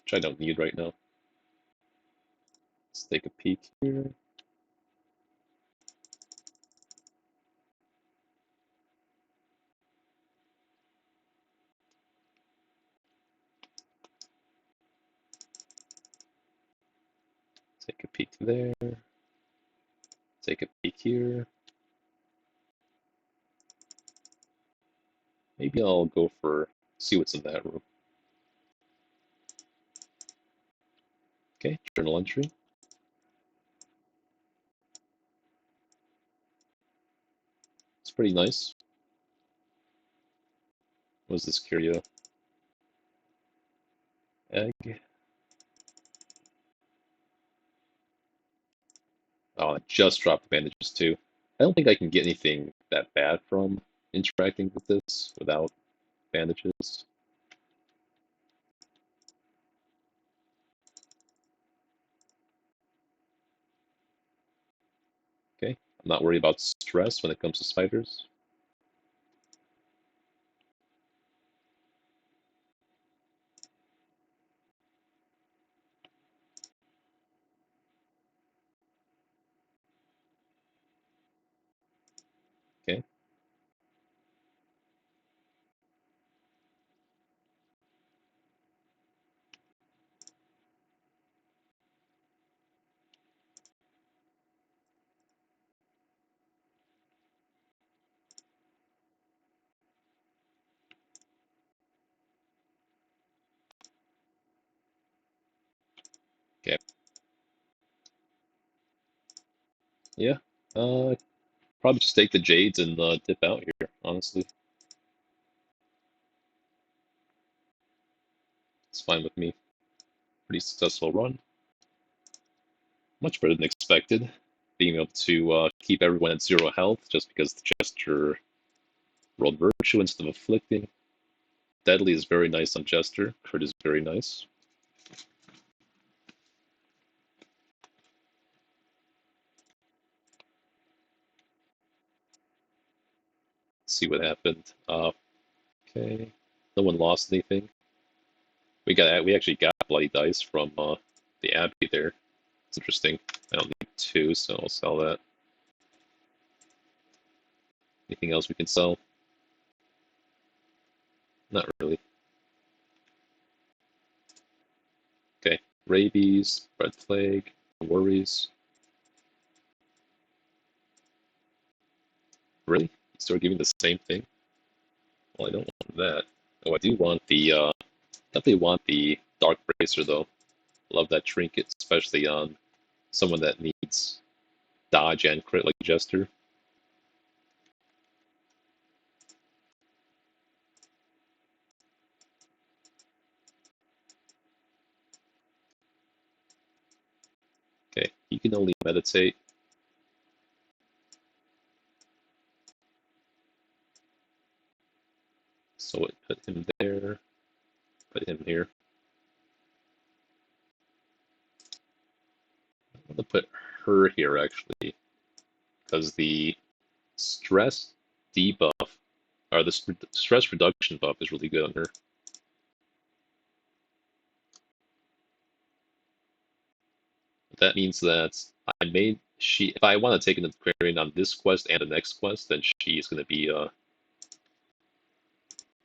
which I don't need right now. Let's take a peek here. Take a peek there. Take a peek here. Maybe I'll go for see what's in that room. Okay, journal entry. It's pretty nice. What is this curio? Egg. Oh, I just dropped bandages too. I don't think I can get anything that bad from interacting with this without bandages. Okay, I'm not worried about stress when it comes to spiders. Okay. Okay. Yeah. Probably just take the jades and dip out here, honestly. It's fine with me. Pretty successful run. Much better than expected. Being able to keep everyone at 0 health just because the Jester rolled Virtue instead of Afflicting. Deadly is very nice on Jester. Crit is very nice. Let's see what happened. Okay. No one lost anything. We actually got bloody dice from the Abbey there. It's interesting. I don't need 2, so I'll sell that. Anything else we can sell? Not really. Okay. Rabies, Red Plague, Worries. Really? You start giving the same thing? Well, I don't want that. Oh, I do want the, definitely want the Dark Bracer though. Love that trinket, especially on someone that needs dodge and crit like Jester. Okay, he can only meditate. So it put him there, put him here. I'm gonna put her here actually, because the stress debuff, or the stress reduction buff is really good on her. That means that if I want to take an Aquarian on this quest and the next quest, then she is going to be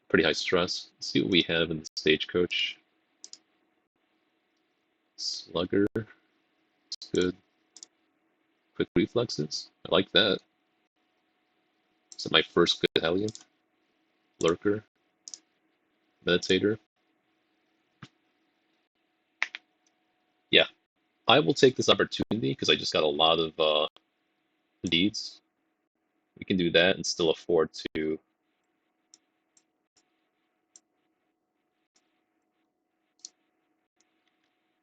pretty high stress. Let's see what we have in the stagecoach. Slugger, it's good. Quick reflexes, I like that. Is that my first good Hellion? Lurker, Meditator. Yeah, I will take this opportunity because I just got a lot of needs. We can do that and still afford to.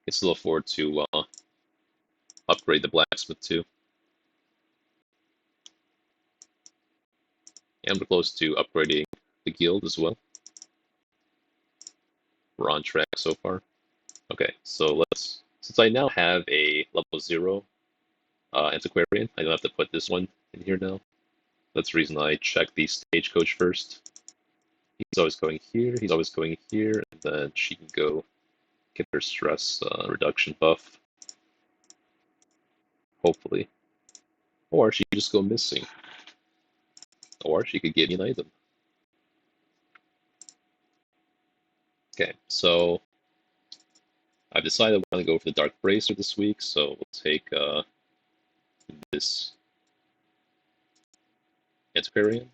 Can still afford to upgrade the blacksmith too. And we're close to upgrading the guild as well. We're on track so far. Okay, so since I now have a level 0 antiquarian, I don't have to put this one in here now. That's the reason I check the stagecoach first. He's always going here, he's always going here, and then she can go get her stress reduction buff. Hopefully. Or she could just go missing. Or she could get me an item. Okay, so I've decided I want to go for the Dark Bracer this week, so we'll take this Antiquarian.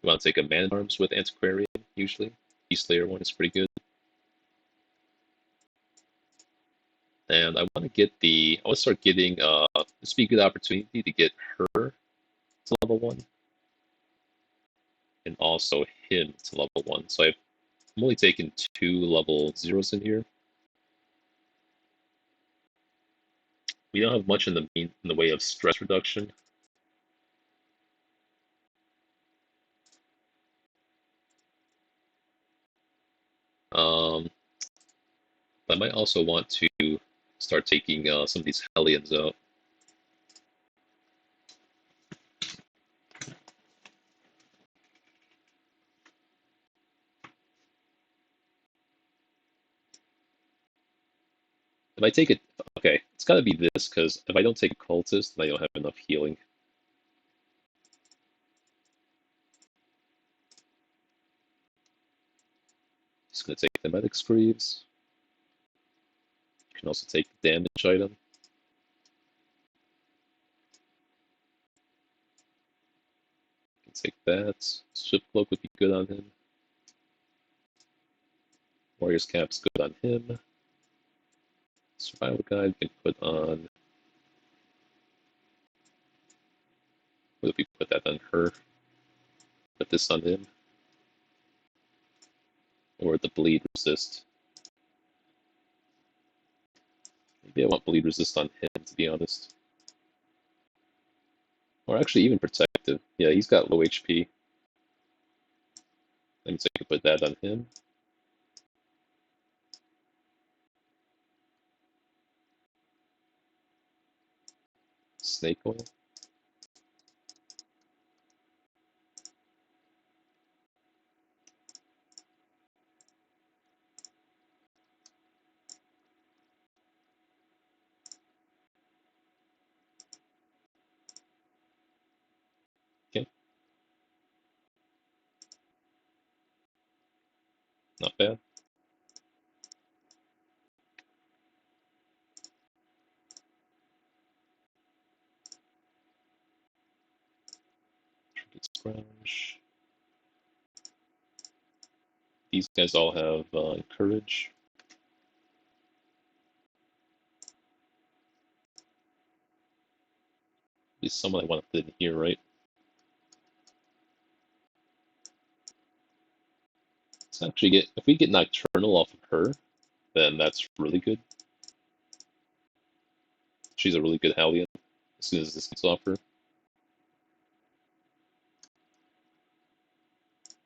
You want to take a Man-at-Arms with Antiquarian, usually. Beast Slayer one is pretty good. And I want to start getting, this would be a good opportunity to get her to level 1. And also him to level 1. So I'm only taking 2 level 0s in here. We don't have much in the way of stress reduction. But I might also want to start taking some of these Hellions out. If I take it, okay, it's got to be this, because if I don't take Cultist, then I don't have enough healing. Just going to take the Medic Screeves. You can also take the damage item. You can take that. Swift Cloak would be good on him. Warrior's Cap's good on him. Survival Guide we can put on. What if we put that on her? Put this on him. Or the Bleed Resist. Maybe I want Bleed Resist on him, to be honest. Or actually even Protective. Yeah, he's got low HP. That means I could put that on him. Snake Oil. Okay. Not bad. Scrounge. These guys all have courage. There's someone I want to put in here, right? Let's actually get, if we get Nocturnal off of her, then that's really good. She's a really good Hellion as soon as this gets off her.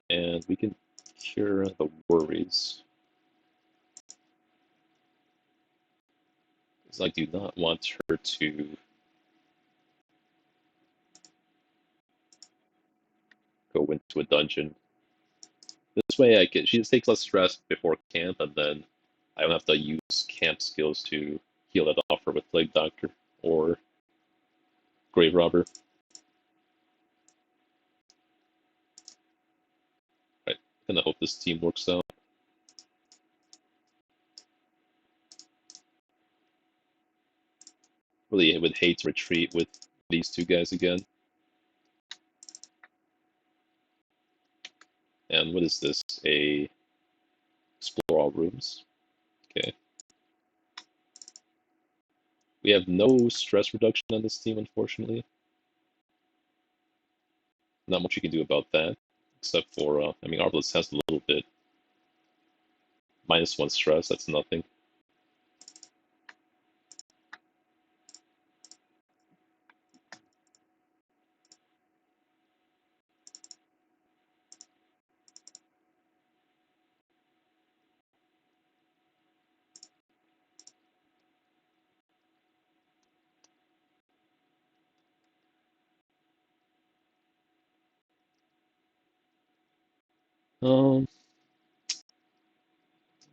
And we can cure the worries. Because I do not want her to go into a dungeon. This way she just takes less stress before camp, and then I don't have to use camp skills to heal that off her with Plague Doctor or Grave Robber. Right, kind of hope this team works out. Really would hate to retreat with these two guys again. And what is this? Explore all rooms. Okay. We have no stress reduction on this team, unfortunately. Not much you can do about that, except for, I mean, Arbalest has a little bit. -1 stress, that's nothing.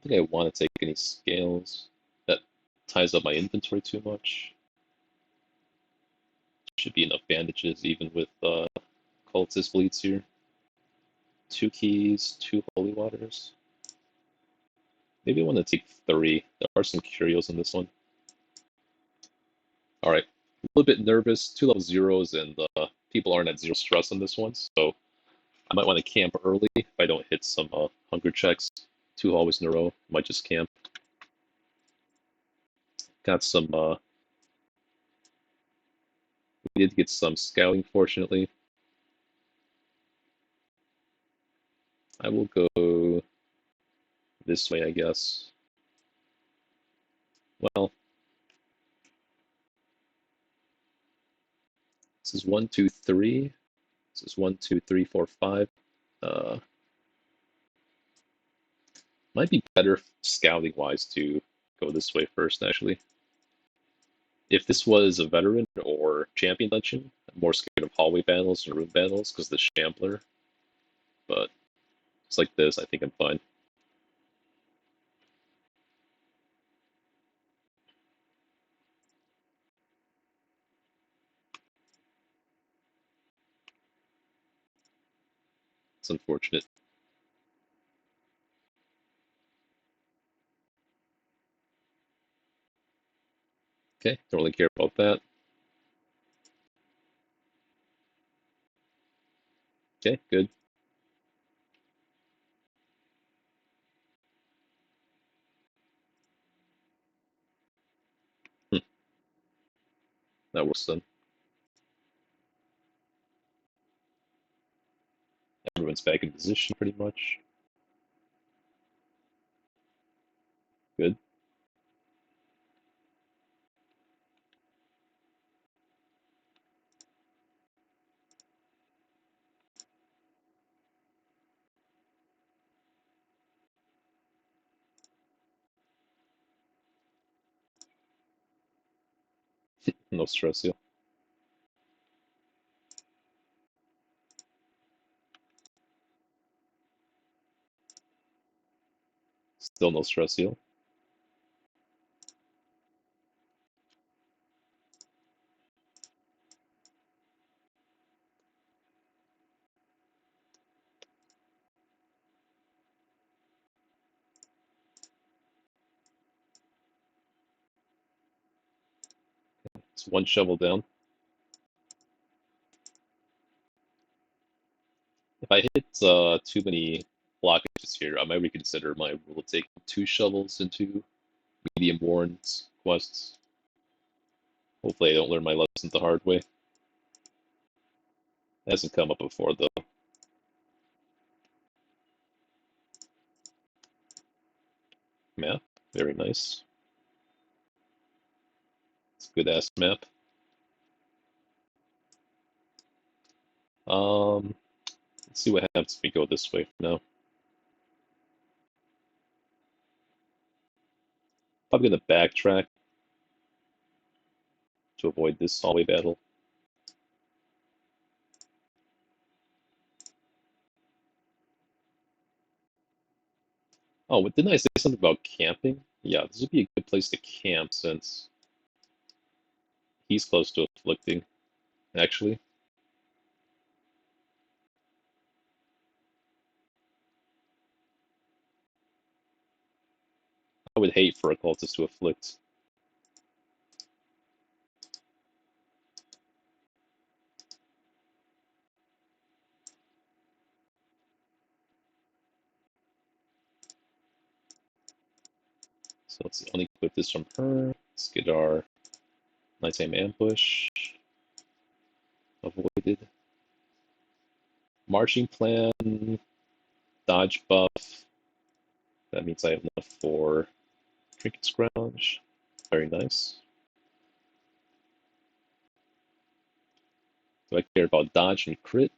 I think I want to take any scales. That ties up my inventory too much. Should be enough bandages even with cultist bleeds here. 2 keys, 2 holy waters. Maybe I want to take 3. There are some curios in this one. Alright, a little bit nervous. 2 level 0s, and people aren't at 0 stress on this one, so I might want to camp early if I don't hit some hunger checks. 2 hallways in a row, might just camp. Got some, we did get some scouting, fortunately. I will go this way, I guess. Well, this is 1, 2, 3. This is 1, 2, 3, 4, 5. Might be better scouting wise to go this way first, actually. If this was a veteran or champion dungeon, I'm more scared of hallway battles and room battles because the Shambler. But it's like this, I think I'm fine. It's unfortunate. Okay, don't really care about that. Okay, good. That works then. Everyone's back in position pretty much. Good. No stress here. Still no stress heal. It's 1 shovel down. If I hit too many blockages here, I might reconsider my rule of taking 2 shovels into medium warrants quests. Hopefully I don't learn my lesson the hard way. Hasn't come up before though. Map, very nice. It's a good ass map. Um, let's see what happens if we go this way for now. Probably gonna backtrack to avoid this hallway battle. Oh, didn't I say something about camping? Yeah, this would be a good place to camp since he's close to afflicting, actually. I would hate for a cultist to afflict. So let's unequip this from her. Let's get our nighttime ambush avoided. Marching plan, dodge buff. That means I have enough for trinket scrounge. Very nice. Do I care about dodge and crit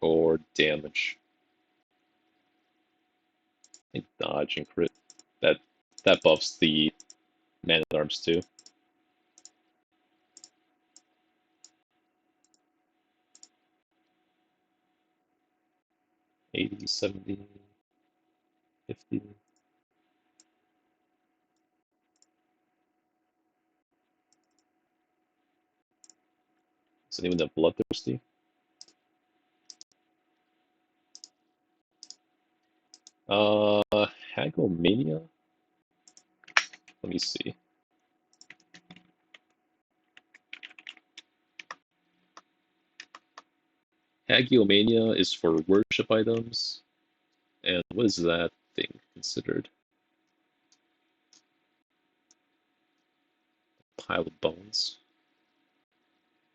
or damage? I think dodge and crit. That buffs the man at arms too. 80, 70, 50. Is anyone that bloodthirsty? Hagomania? Let me see. Hagiomania is for worship items. And what is that thing considered? Pile of bones.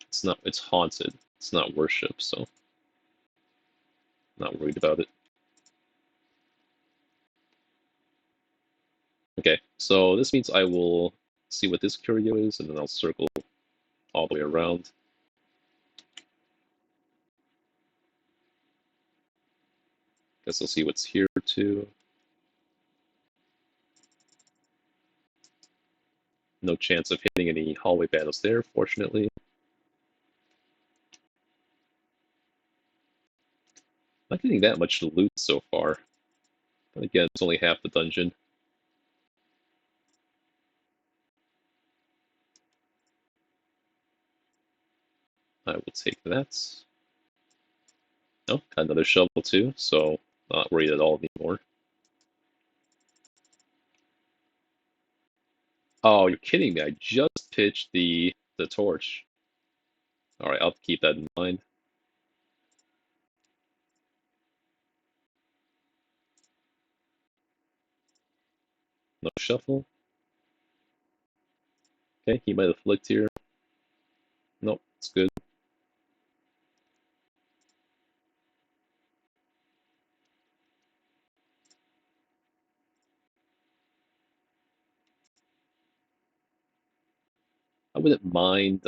It's not, it's haunted. It's not worship, so not worried about it. Okay, so this means I will see what this curio is, and then I'll circle all the way around. Guess I'll see what's here too. No chance of hitting any hallway battles there, fortunately. Not getting that much loot so far. But again, it's only half the dungeon. I will take that. Oh, got another shovel too, so not worried at all anymore. Oh, you're kidding me. I just pitched the torch. Alright, I'll keep that in mind. No shuffle. Okay, he might have flicked here. Nope, it's good. I wouldn't mind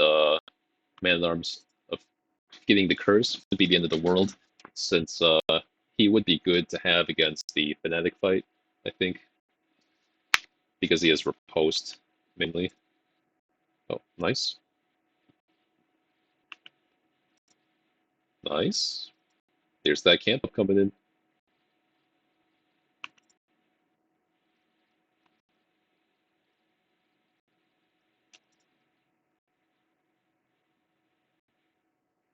Man at Arms of getting the curse would be the end of the world, since he would be good to have against the Fnatic fight, I think, because he has riposte mainly. Oh, nice. Nice. There's that camp coming in.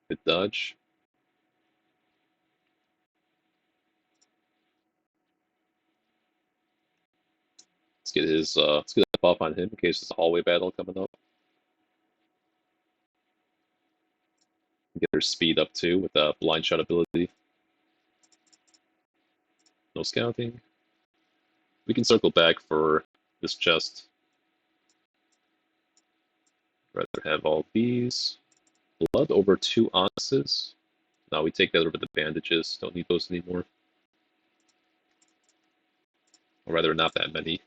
Good dodge. Let's get a buff on him in case there's a hallway battle coming up. Get her speed up too with the blind shot ability. No scouting. We can circle back for this chest. Rather have all these. Blood over 2 ounces. Now we take that over the bandages. Don't need those anymore. Or rather, not that many.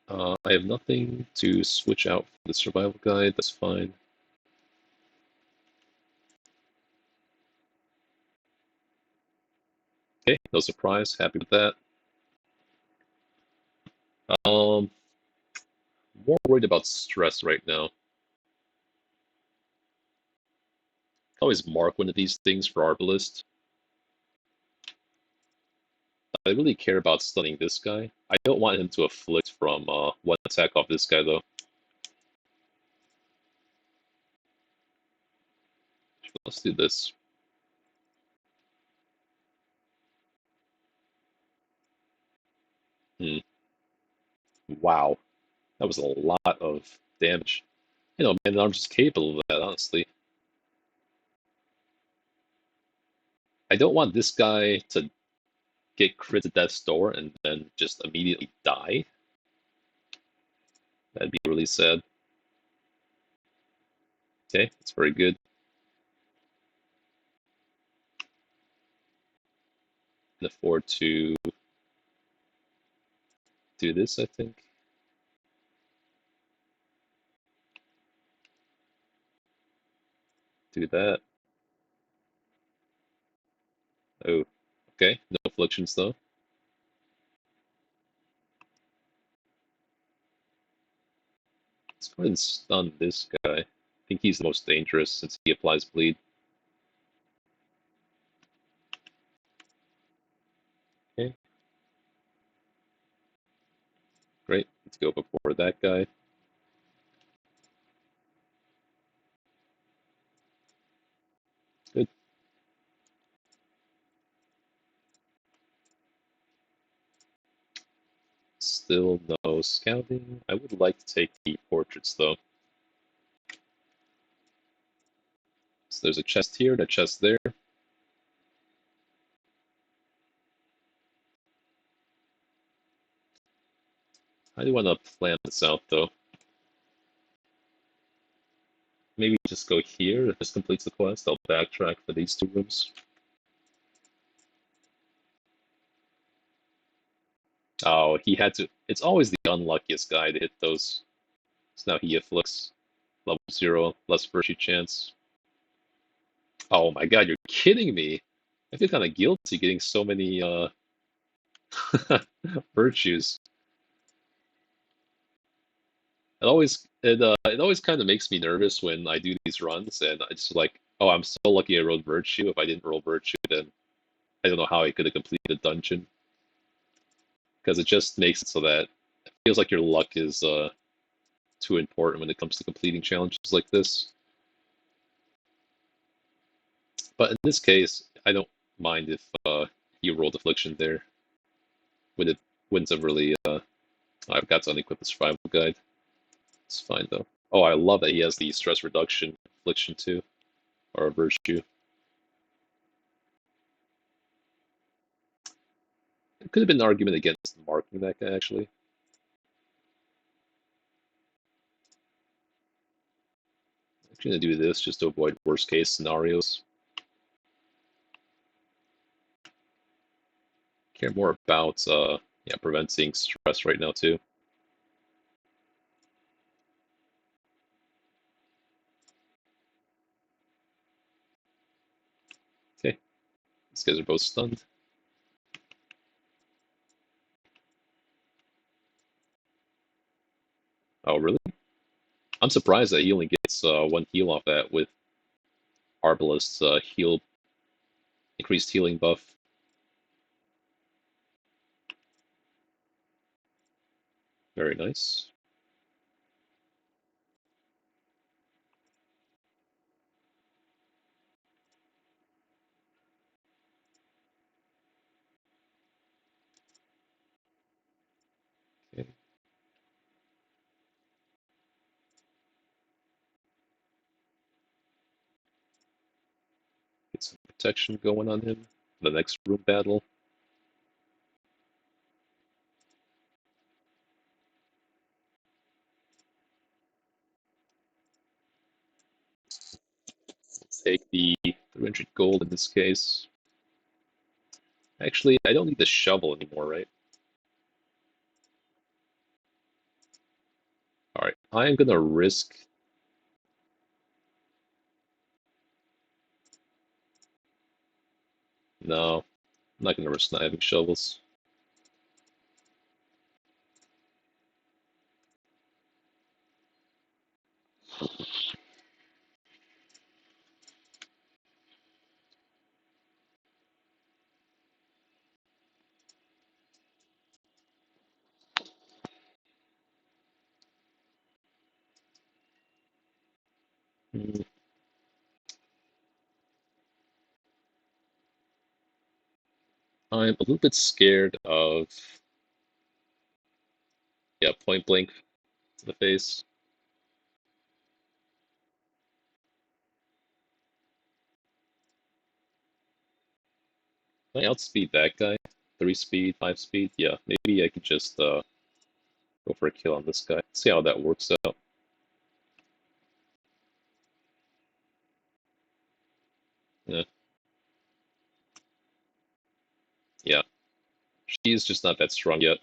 I have nothing to switch out for the survival guide. That's fine. Okay, no surprise. Happy with that. Um, More worried about stress right now. Always mark one of these things for Arbalist. I really care about stunning this guy. I don't want him to afflict from one attack off this guy, though. Let's do this. Hmm. Wow. That was a lot of damage. You know, man, I'm just capable of that, honestly. I don't want this guy to get crit to death's door and then just immediately die. That'd be really sad. Okay, that's very good. Can afford to do this, I think. Do that. Oh, okay. No afflictions, though. Let's go ahead and stun this guy. I think he's the most dangerous since he applies bleed. Okay, great. Let's go before that guy. Good. Still no scouting. I would like to take the portraits, though. So there's a chest here and a chest there. I do want to plan this out, though. Maybe just go here. If this completes the quest, I'll backtrack for these two rooms. Oh, he had to. It's always the unluckiest guy to hit those. So now he afflicts level 0, less virtue chance. Oh my god, you're kidding me. I feel kind of guilty getting so many virtues. It always kind of makes me nervous when I do these runs, and I just like, oh, I'm so lucky I rolled virtue. If I didn't roll virtue, then I don't know how I could have completed the dungeon. Because it just makes it so that it feels like your luck is too important when it comes to completing challenges like this. But in this case, I don't mind if you rolled affliction there. Would it wouldn't have really I've got to unequip the survival guide. It's fine though. Oh, I love that he has the stress reduction affliction too, or a virtue. It could have been an argument against marking that guy actually. I'm gonna do this just to avoid worst case scenarios. Care more about yeah, preventing stress right now too. Okay, these guys are both stunned. Oh really? I'm surprised that he only gets one heal off that with Arbalist's increased healing buff. Very nice. Okay. Get some protection going on him. The next room battle. take the 300 gold in this case. Actually, I don't need the shovel anymore, right? Alright, I am gonna risk... No, I'm not gonna risk not having shovels. Hmm, I'm a little bit scared of... Yeah, point blank to the face. Can I outspeed that guy? 3 speed, 5 speed? Yeah, maybe I could just go for a kill on this guy. See how that works out. Yeah, yeah. She's just not that strong yet.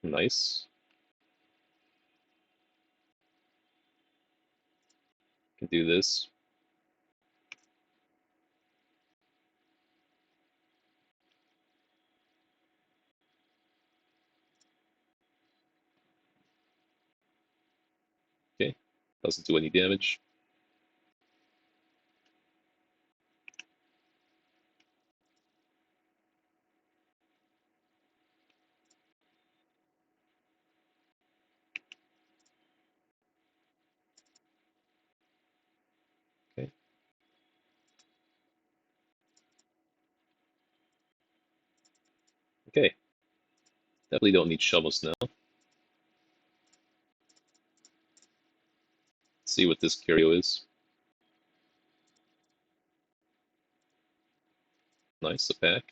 Nice. Can do this. Okay. Doesn't do any damage. Okay. Okay. Definitely don't need shovels now. Let's see what this curio is. Nice, a pack.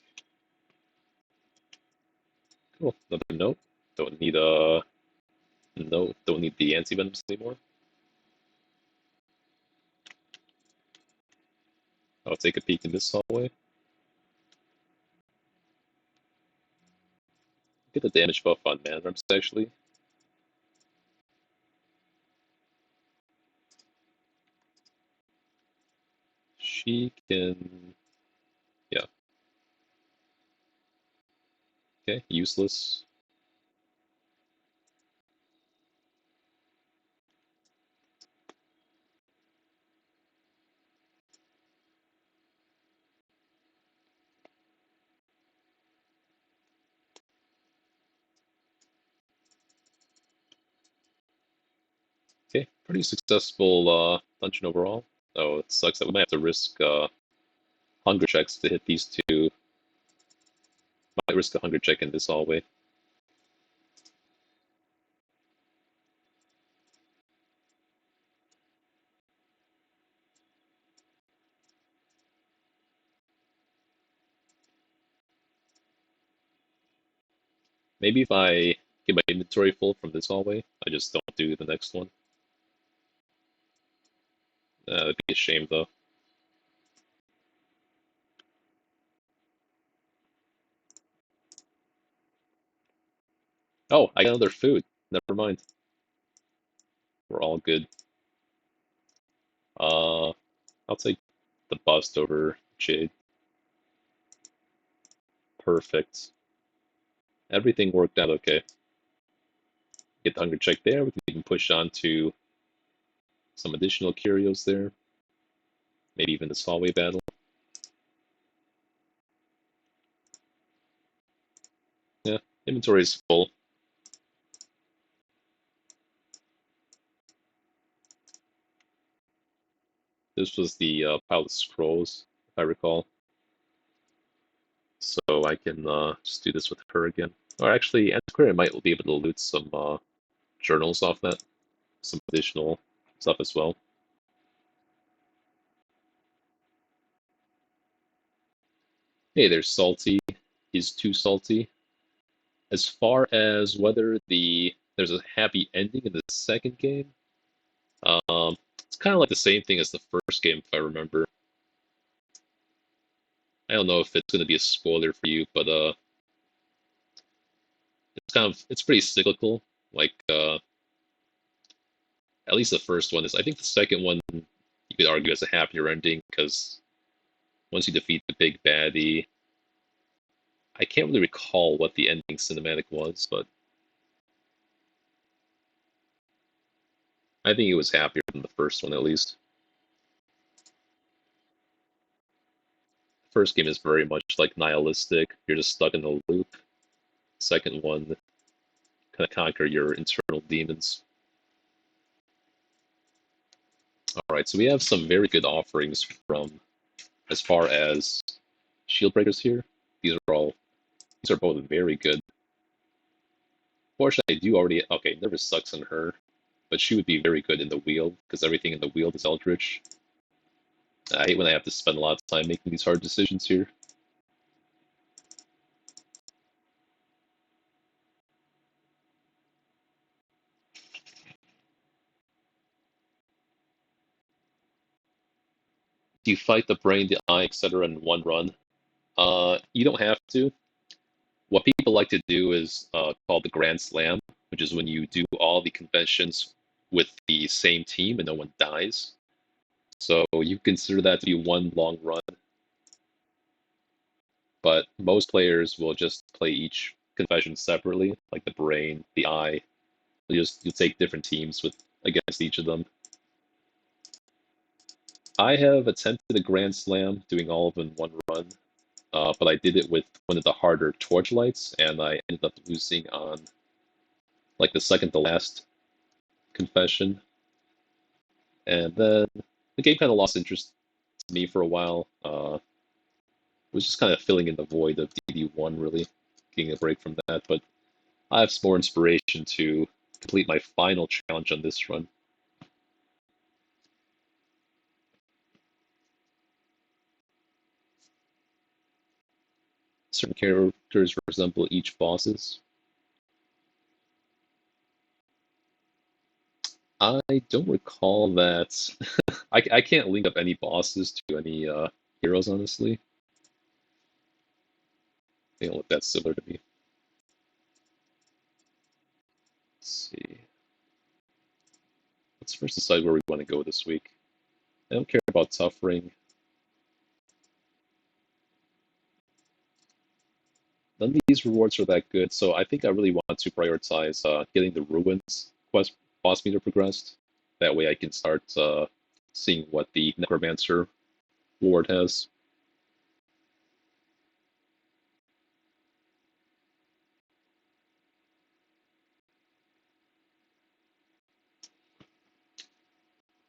Cool. Another note. Don't need no, don't need the anti-venoms anymore. I'll take a peek in this hallway. Get the damage buff on man ramps actually. She can, yeah. Okay, useless. Okay, pretty successful dungeon overall. Oh, it sucks that we might have to risk hunger checks to hit these two. Might risk a hunger check in this hallway. Maybe if I get my inventory full from this hallway, I just don't do the next one. That'd be a shame though. Oh, I got another food. Never mind. We're all good. Uh, I'll take the bust over Jade. Perfect. Everything worked out okay. Get the hunger check there. We can even push on to some additional curios there. Maybe even this hallway battle. Yeah, inventory is full. This was the pile of scrolls, if I recall. So I can just do this with her again. Or actually, Antiquarian might be able to loot some journals off that. Some additional stuff as well. Hey, there's Salty. He's too salty. As far as whether there's a happy ending in the second game, it's kind of like the same thing as the first game, if I remember. I don't know if it's going to be a spoiler for you, but it's pretty cyclical. Like at least the first one is. I think the second one you could argue as a happier ending because once you defeat the big baddie, I can't really recall what the ending cinematic was, but I think it was happier than the first one at least. The first game is very much like nihilistic. You're just stuck in a loop. Second one kind of conquer your internal demons. All right, so we have some very good offerings from as far as shield breakers here. These are both very good. Fortunately, I do already okay. Nervous sucks on her, but she would be very good in the wheel because everything in the wheel is Eldritch. I hate when I have to spend a lot of time making these hard decisions here. Do you fight the brain, the eye, etc. in one run? You don't have to. What people like to do is called the Grand Slam, which is when you do all the conventions with the same team and no one dies. So you consider that to be one long run. But most players will just play each confession separately, like the brain, the eye. You'll take different teams with against each of them. I have attempted a Grand Slam, doing all of them in one run, but I did it with one of the harder Torchlights, and I ended up losing on like the second to last confession. And then the game kind of lost interest to me for a while. It was just kind of filling in the void of DD1, really, getting a break from that. But I have some more inspiration to complete my final challenge on this run. Certain characters resemble each bosses. I don't recall that. I can't link up any bosses to any heroes, honestly. They don't look that similar to me. Let's see. Let's first decide where we want to go this week. I don't care about Suffering. None of these rewards are that good, so I think I really want to prioritize getting the Ruins quest boss meter progressed. That way I can start seeing what the Necromancer reward has.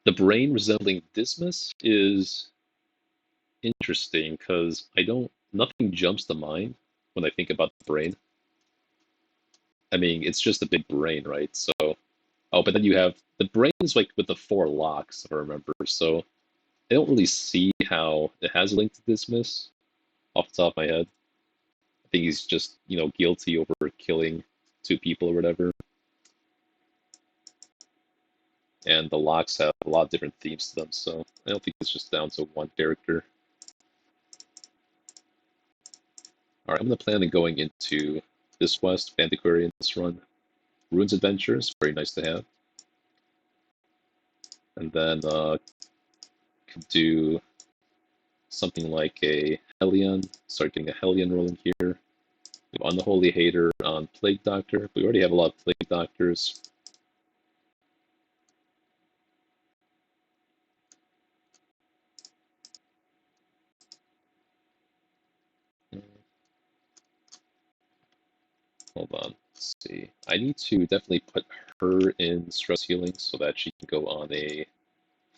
The brain resembling Dismas is interesting because nothing jumps to mind when I think about the brain. I mean, it's just a big brain, right? So, oh, but then you have the brains like with the four locks, if I remember. So I don't really see how it has a link to Dismas off the top of my head. I think he's just, guilty over killing two people or whatever. And the locks have a lot of different themes to them, so I don't think it's just down to one character. Alright, I'm going to plan on going into this quest, Antiquary in this run. Ruins Adventures, very nice to have. And then could do something like a Hellion, start getting a Hellion rolling here. We have Unholy Hater on Plague Doctor. We already have a lot of Plague Doctors. Hold on, let's see. I need to definitely put her in stress healing so that she can go on a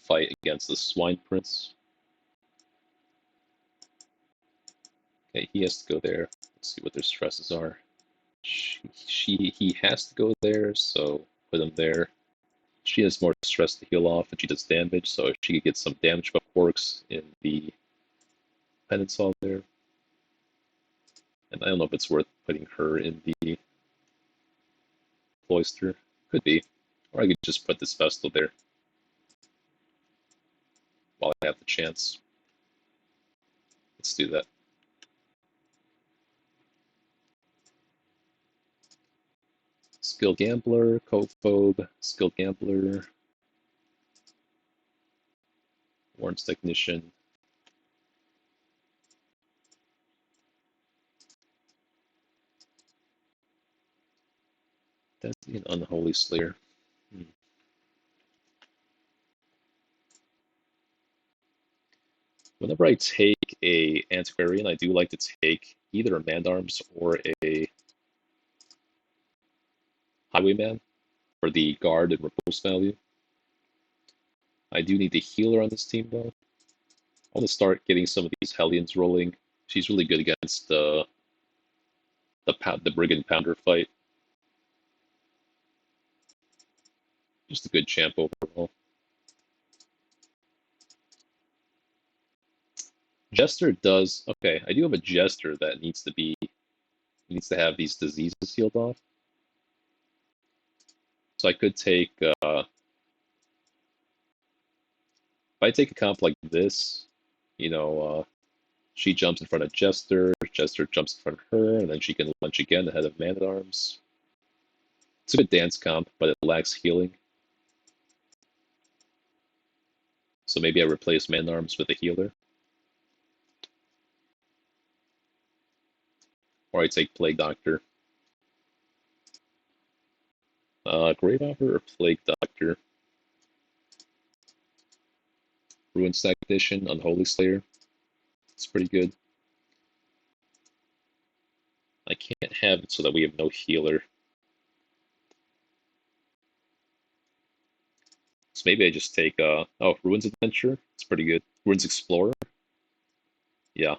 fight against the Swine Prince. Okay, he has to go there. Let's see what their stresses are. He has to go there, so put him there. She has more stress to heal off, and she does damage, so she could get some damage buff quirks in the penance hall there. And I don't know if it's worth putting her in the Cloister. Could be. Or I could just put this Vestal there while I have the chance. Let's do that. Skill Gambler, Cophobe, Skill Gambler, Warrants Technician. That's an Unholy Slayer. Whenever I take a Antiquarian, I do like to take either a Man-at-Arms or a Highwayman for the guard and repulse value. I do need the healer on this team though. I want to start getting some of these Hellions rolling. She's really good against the Brigand Pounder fight. Just a good champ overall. Jester does okay. I do have a Jester that needs to have these diseases healed off. So I could take if I take a comp like this, she jumps in front of Jester, Jester jumps in front of her, and then she can lunge again ahead of Man-at-Arms. It's a good dance comp, but it lacks healing. So maybe I replace Man-at-Arms with a healer. Or I take Plague Doctor. Grave Hopper or Plague Doctor? Ruin Stack Edition, Unholy Slayer. It's pretty good. I can't have it so that we have no healer. So maybe I just take, Ruins Adventure. It's pretty good. Ruins Explorer. Yeah.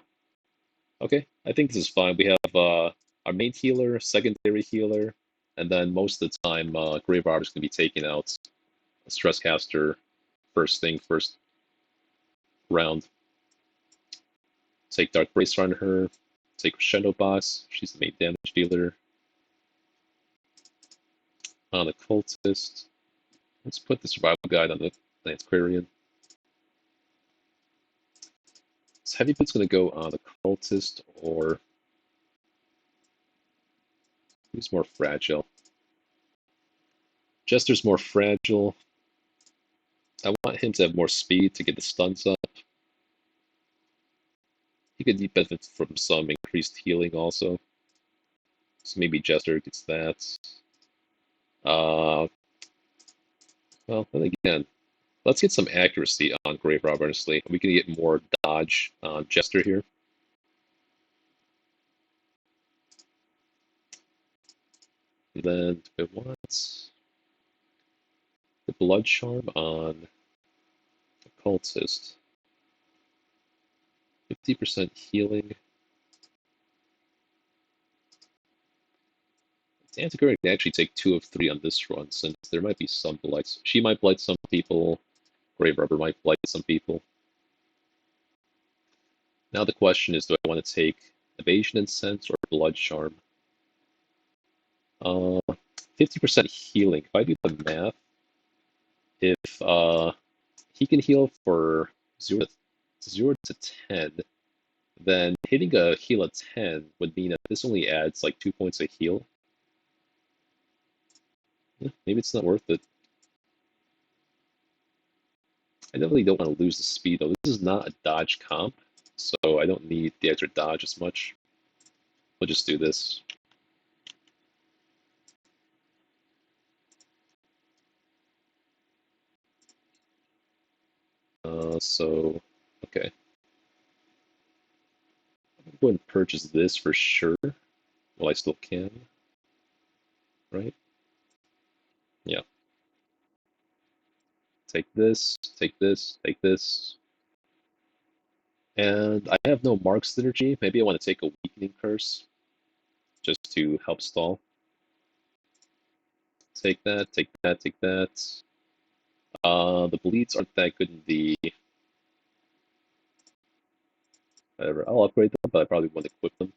Okay, I think this is fine. We have our main healer, secondary healer, and then most of the time, Grave Robber's going to be taking out a Stresscaster first round. Take Dark Bracer on her. Take Crescendo Boss. She's the main damage dealer. On the Cultist. Let's put the Survival Guide on the Antiquarian. So Heavy Boot's going to go on the Cultist, or who's more fragile? Jester's more fragile. I want him to have more speed to get the stuns up. He could benefit from some increased healing also. So maybe Jester gets that. Well, then again, let's get some accuracy on Grave Robber, honestly. We can get more dodge on Jester here. And then we want the Blood Charm on the Cultist. 50% healing. Antiquarian can actually take 2 of 3 on this run, since there might be some blights. She might blight some people. Grave Robber might blight some people. Now the question is, do I want to take Evasion and Sense or Blood Charm? 50% healing. If I do the math, if he can heal for 0 to 10, then hitting a heal at 10 would mean that this only adds like 2 points of heal. Maybe it's not worth it. I definitely don't want to lose the speed though. This is not a dodge comp, so I don't need the extra dodge as much. We'll just do this. Okay. I'm going to purchase this for sure, while I still can. Right? Yeah. Take this, take this, take this. And I have no Mark synergy. Maybe I want to take a Weakening Curse, just to help stall. Take that, take that, take that. The bleeds aren't that good in the... Whatever, I'll upgrade them, but I probably won't equip them.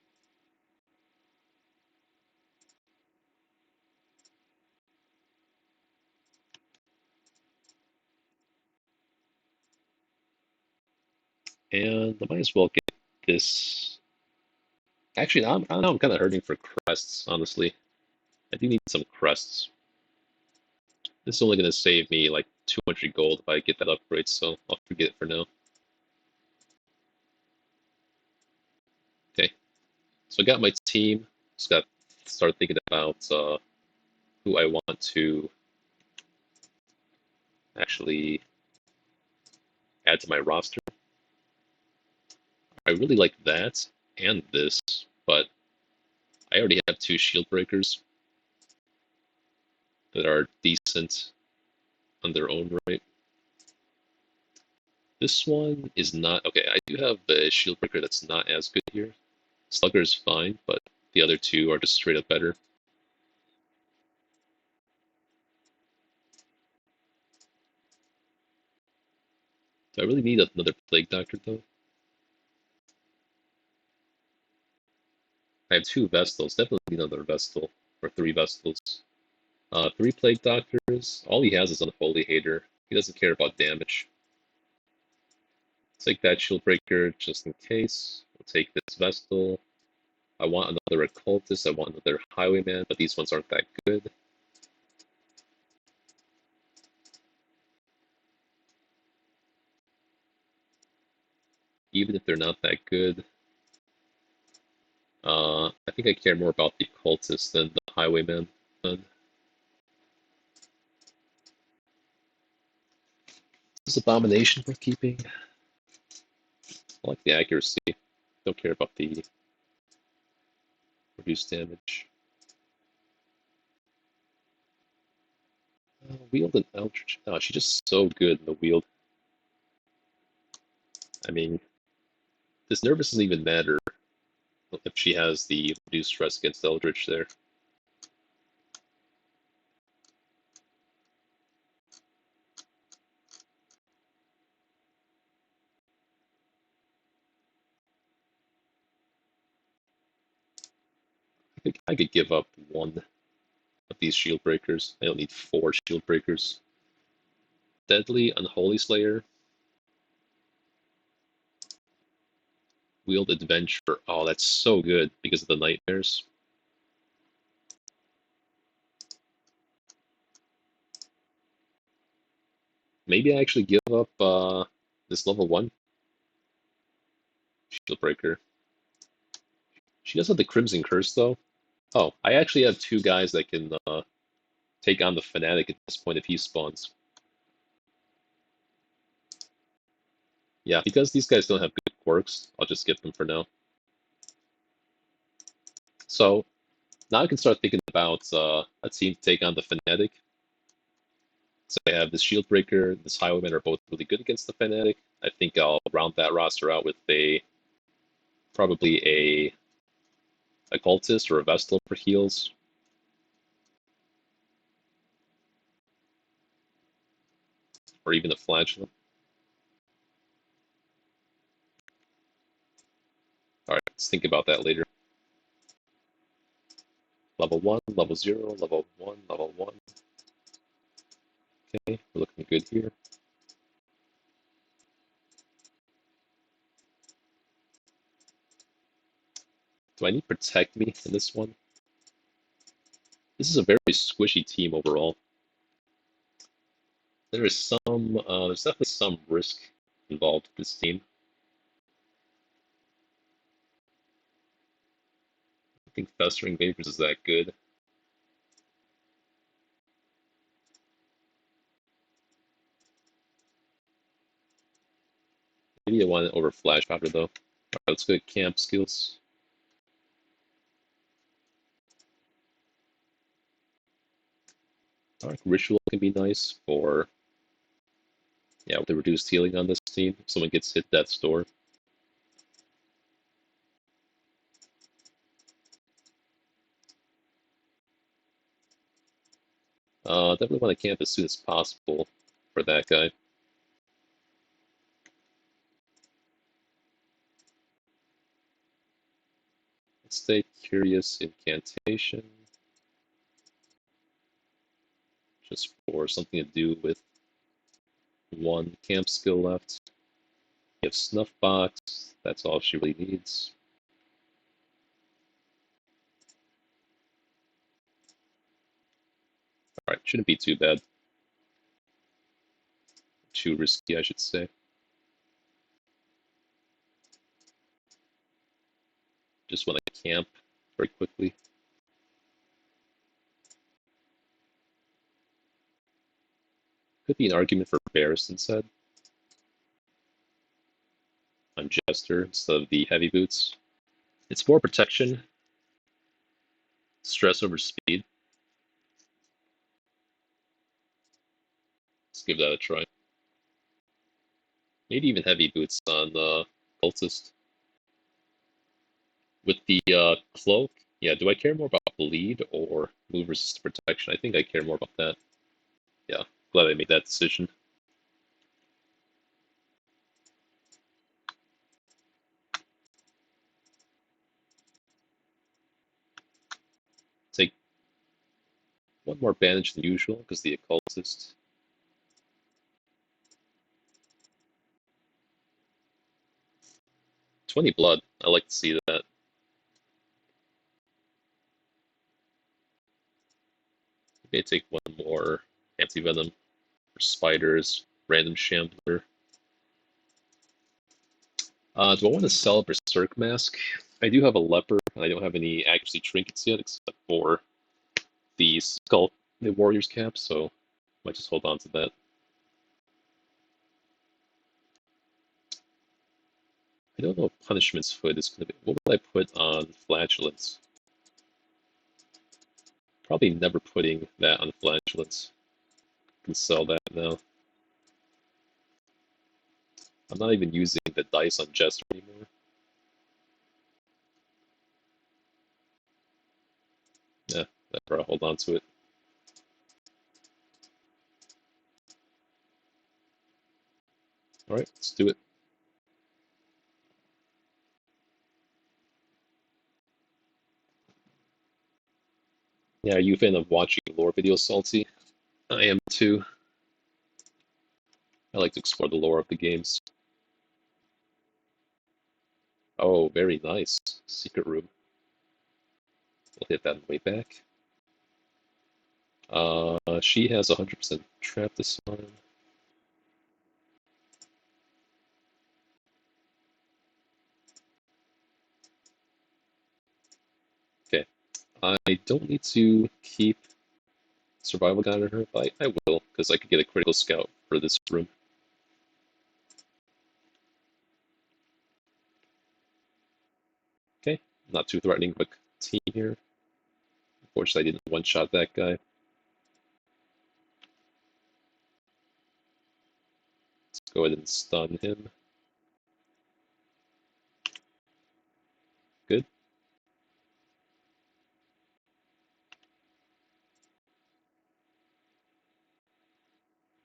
And I might as well get this. Actually, now I'm kind of hurting for crests, honestly. I do need some crests. This is only going to save me like 200 gold if I get that upgrade, so I'll forget it for now. Okay, so I got my team. Just got to start thinking about who I want to actually add to my roster. I really like that and this, but I already have two shield breakers that are decent on their own right. This one is not okay. I do have a shield breaker that's not as good here. Slugger is fine, but the other two are just straight up better. Do I really need another Plague Doctor though? I have two Vestals. Definitely need another Vestal or three Vestals. Three Plague Doctors. All he has is Unholy Hater. He doesn't care about damage. Take that Shield Breaker just in case. We'll take this Vestal. I want another Occultist. I want another Highwayman, but these ones aren't that good. Even if they're not that good, I think I care more about the Occultist than the Highwayman. This is Abomination for keeping. I like the accuracy. Don't care about the reduced damage. Wield and Eldritch. Oh, she's just so good in the wield. I mean, this nervous doesn't even matter if she has the reduced stress against Eldritch there. I think I could give up one of these shield breakers. I don't need four shield breakers. Deadly Unholy Slayer. Wield Adventure. Oh, that's so good because of the nightmares. Maybe I actually give up this level 1 shield breaker. She does have the Crimson Curse though. Oh, I actually have two guys that can take on the Fanatic at this point if he spawns. Yeah, because these guys don't have good quirks, I'll just skip them for now. So now I can start thinking about a team to take on the Fanatic. So I have this Shield Breaker, this Highwayman are both really good against the Fanatic. I think I'll round that roster out with probably a Occultist or a Vestal for heals. Or even a Flagellant. Alright, let's think about that later. Level 1, level 0, level 1, level 1. Okay, we're looking good here. Do I need Protect Me in this one? This is a very squishy team overall. There's definitely some risk involved with this team. I think Festering Vapors is that good. Maybe I want it over Flash Powder though. Alright, let's go to camp skills. Dark Ritual can be nice for, yeah, with the reduced healing on this team. If someone gets hit death's door. Definitely want to camp as soon as possible for that guy. Let's stay Curious Incantation. Just for something to do with one camp skill left. You have Snuff Box. That's all she really needs. Alright, shouldn't be too bad. Too risky, I should say. Just want to camp very quickly. Could be an argument for Barris instead. On Jester instead of the heavy boots. It's more protection. Stress over speed. Let's give that a try. Maybe even heavy boots on Cultist. With the cloak, yeah, do I care more about bleed or move resist protection? I think I care more about that. Yeah, glad I made that decision. Take one more bandage than usual because the occultist. "20 blood. I like to see that. Maybe I take one more anti-venom for spiders, random shambler. Do I want to sell a Berserk Mask? I do have a leper, and I don't have any accuracy trinkets yet except for the skull, the warrior's cap, so I might just hold on to that. I don't know if Punishment's Hood is going to be. What would I put on Flatulence? Probably never putting that on Flatulence. I can sell that now. I'm not even using the dice on Jester anymore. Yeah, I'll hold on to it. Alright, let's do it. Yeah, are you a fan of watching lore videos, Salty? I am too. I like to explore the lore of the games. Oh, very nice. Secret room. We'll hit that on the way back. She has 100% trap this time. Okay. I don't need to keep survival guide on her, but I will, because I could get a critical scout for this room. Okay, not too threatening of a team here. Unfortunately, I didn't one-shot that guy. Let's go ahead and stun him. Good.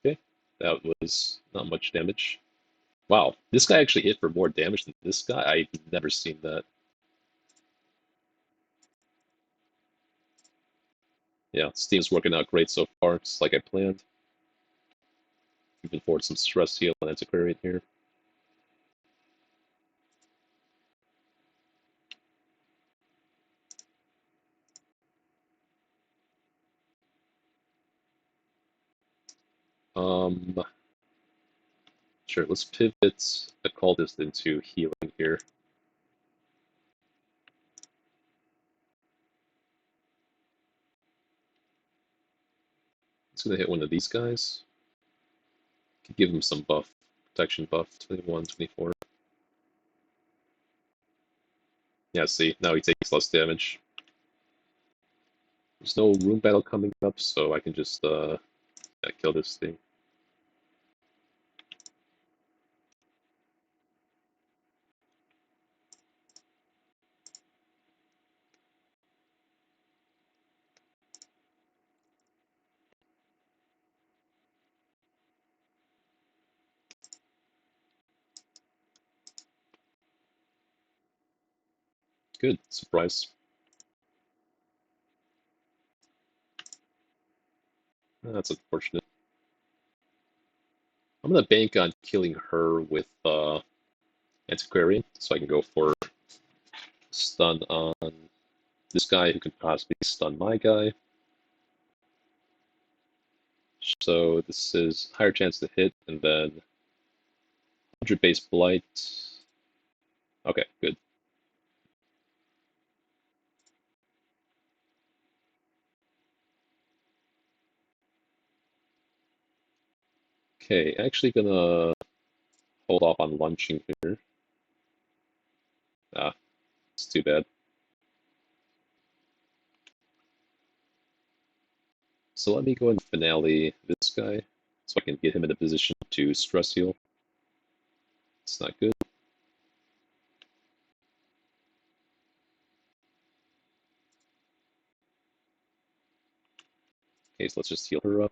Okay, that was not much damage. Wow, this guy actually hit for more damage than this guy? I've never seen that. Yeah, Steam's working out great so far, just like I planned. Even forward some stress heal on Antiquarian here. Um, sure, let's pivot Occultist into healing here. It's gonna hit one of these guys. Could give him some buff, protection buff, 21, 24. Yeah, see, now he takes less damage. There's no room battle coming up, so I can just yeah, kill this thing. Good, surprise. That's unfortunate. I'm gonna bank on killing her with Antiquarian, so I can go for stun on this guy who could possibly stun my guy. So this is higher chance to hit, and then 100 base blight. Okay, good. Okay, actually gonna hold off on launching here. Ah, it's too bad. So let me go and finale this guy, so I can get him in a position to stress heal. It's not good. Okay, so let's just heal her up.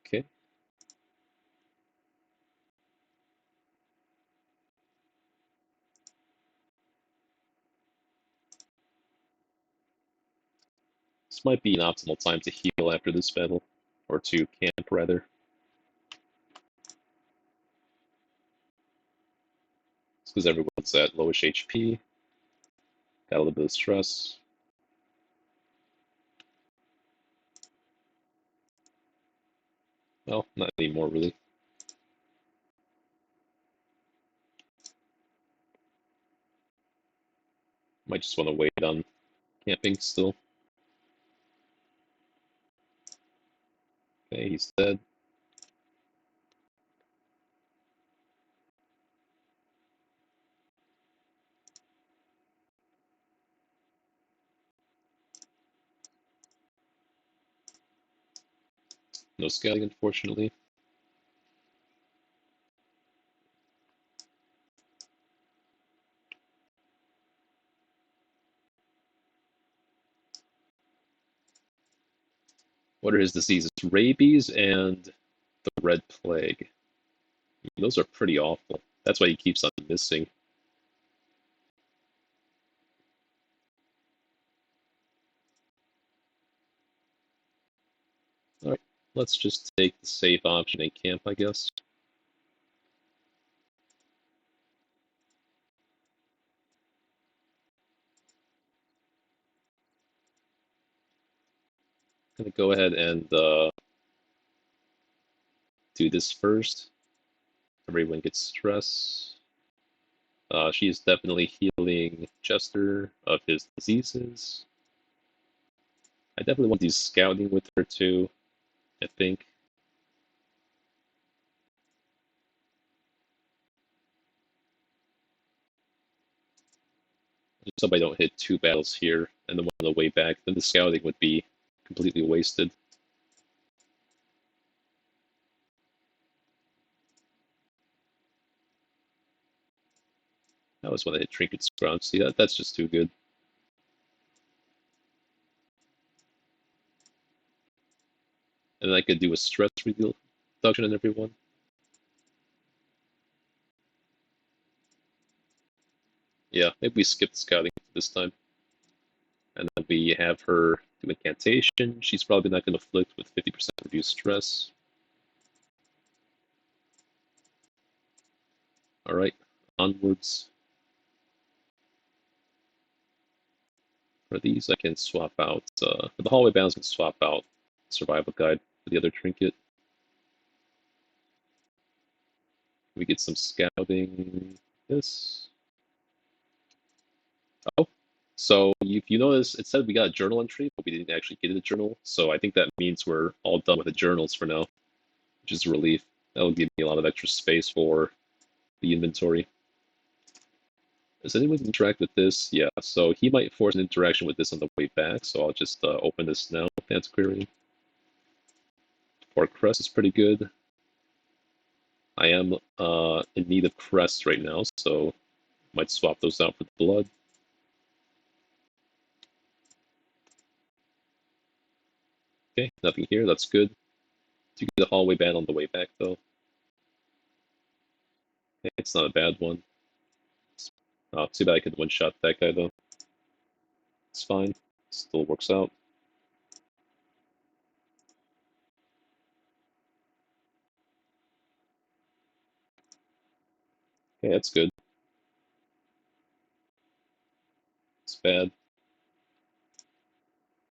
Okay. This might be an optimal time to heal after this battle, or to camp rather. It's because everyone's at lowish HP, got a little bit of stress. Well, not anymore really. Might just want to wait on camping still. Okay, he's dead. No scouting, unfortunately. What are his diseases? Rabies and the Red Plague. Those are pretty awful. That's why he keeps on missing. Alright, let's just take the safe option and camp, I guess. Gonna go ahead and do this first. Everyone gets stress. She is definitely healing Chester of his diseases. I definitely want to do scouting with her too, I think. Just hope I don't hit two battles here and then one on the way back. Then the scouting would be completely wasted. I always want to hit Trinket's ground. See, that's just too good. And then I could do a stress reduction on everyone. Yeah, maybe we skip the scouting this time. And then we have her do incantation. She's probably not going to afflict with 50% reduced stress. Alright, onwards. For these, I can swap out, for the hallway battles, I can swap out survival guide for the other trinket. We get some scouting. This. Oh, so if you notice, it said we got a journal entry, but we didn't actually get a journal. So I think that means we're all done with the journals for now, which is a relief. That'll give me a lot of extra space for the inventory. Does anyone interact with this? Yeah, so he might force an interaction with this on the way back, so I'll just open this now. That's query. Or Crest is pretty good. I am in need of Crest right now, so might swap those out for the Blood. Okay, nothing here, that's good. Do you get a hallway ban on the way back though? It's not a bad one. Oh, too bad I could one-shot that guy though. It's fine. Still works out. Okay, that's good. It's bad.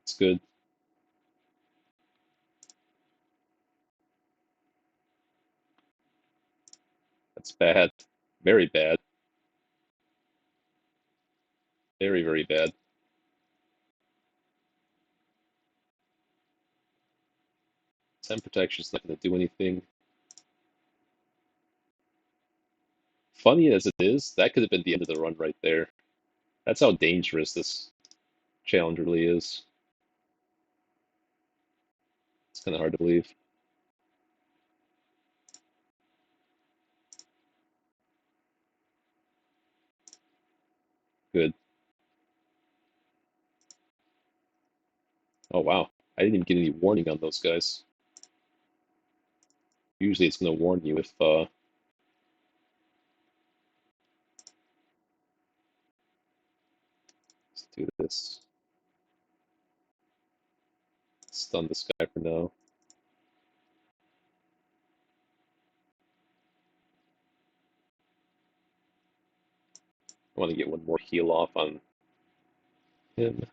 It's good. That's bad. Very bad. Very, very bad. 10 protection's not going to do anything. Funny as it is, that could have been the end of the run right there. That's how dangerous this challenge really is. It's kind of hard to believe. Good. Oh wow. I didn't even get any warning on those guys. Usually it's going to warn you if let's do this. Stun this guy for now. I want to get one more heal off on him.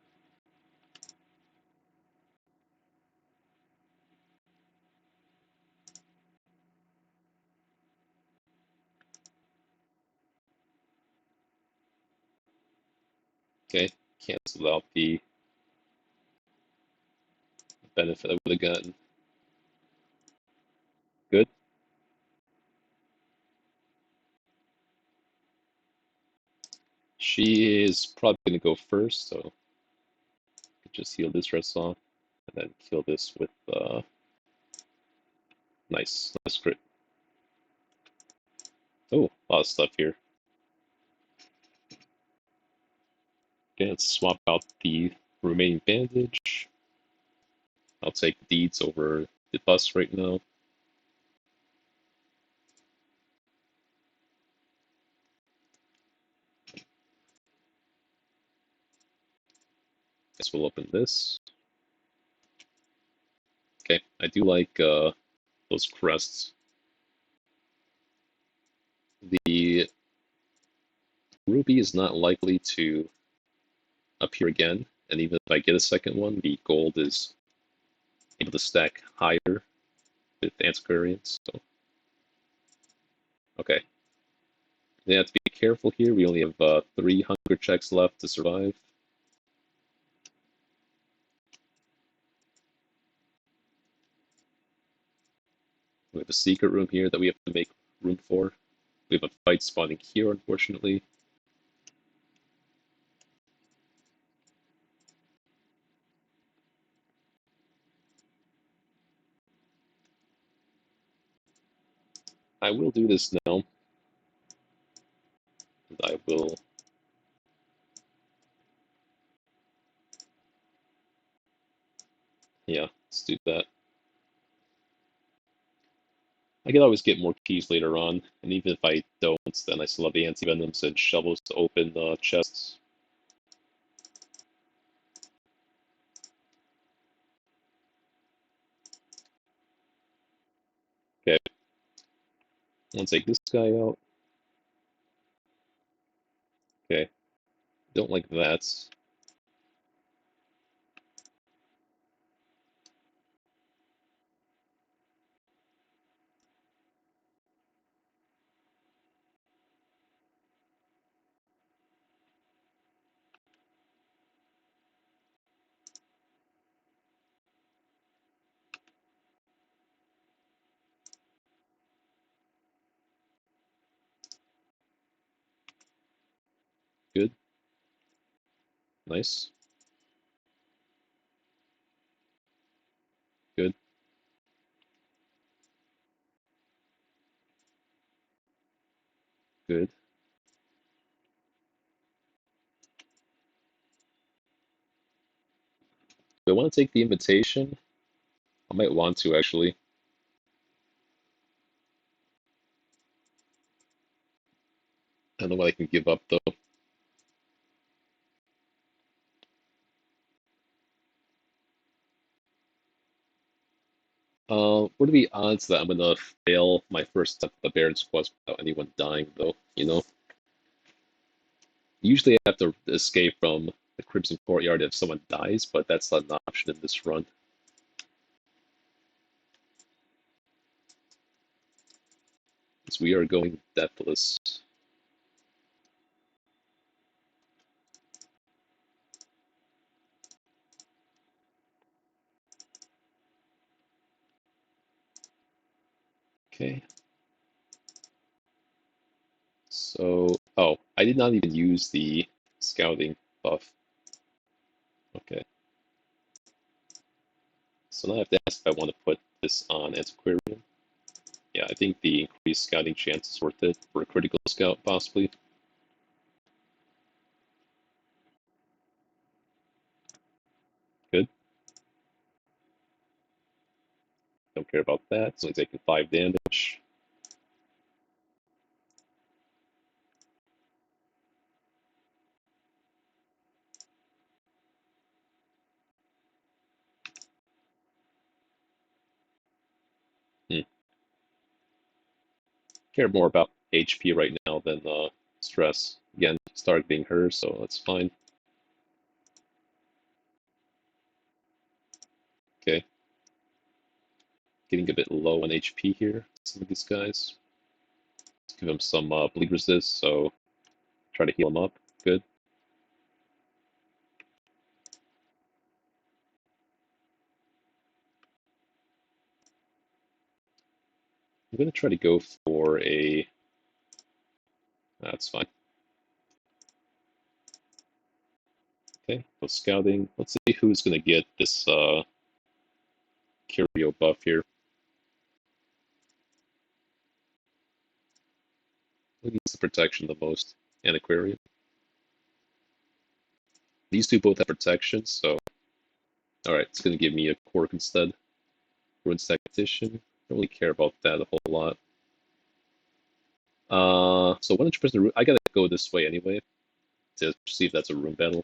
Okay, cancel out the benefit I would have gotten. Good. She is probably going to go first, so just heal this rest off, and then kill this with nice crit. Oh, a lot of stuff here. Okay, let's swap out the remaining bandage. I'll take deeds over the bus right now. Guess we'll open this. Okay, I do like those crests. The ruby is not likely to appear again, and even if I get a second one, the gold is able to stack higher with antiquarians. So, okay. We have to be careful here. We only have 3 hunger checks left to survive. We have a secret room here that we have to make room for. We have a fight spawning here, unfortunately. I will do this now. And I will. Yeah, let's do that. I could always get more keys later on, and even if I don't, then I still have the anti-venoms and shovels to open chests. Okay, let's take this guy out. Okay, don't like that. Good, nice, good. Good. Do I want to take the invitation? I might want to actually. I don't know what I can give up though. What are the odds that I'm gonna fail my first attempt at the Baron Quest without anyone dying though, you know? Usually I have to escape from the Crimson Courtyard if someone dies, but that's not an option in this run. Because we are going Deathless. Okay. So, oh, I did not even use the scouting buff. Okay. So now I have to ask if I want to put this on Antiquarian. Yeah, I think the increased scouting chance is worth it for a critical scout, possibly. Good. Don't care about that. It's only taking 5 damage. Hmm. Care more about HP right now than stress. Again, start being her, so that's fine. Okay. Getting a bit low on HP here, some of these guys. Let's give him some bleed resist, so try to heal him up. Good. I'm going to try to go for a... That's fine. Okay, so scouting. Let's see who's going to get this Curio buff here. Who needs the protection the most? Antiquarian. These two both have protection, so... Alright, it's going to give me a Cork instead. Ruins Tactician. Don't really care about that a whole lot. So 100% room. I gotta go this way anyway to see if that's a room battle.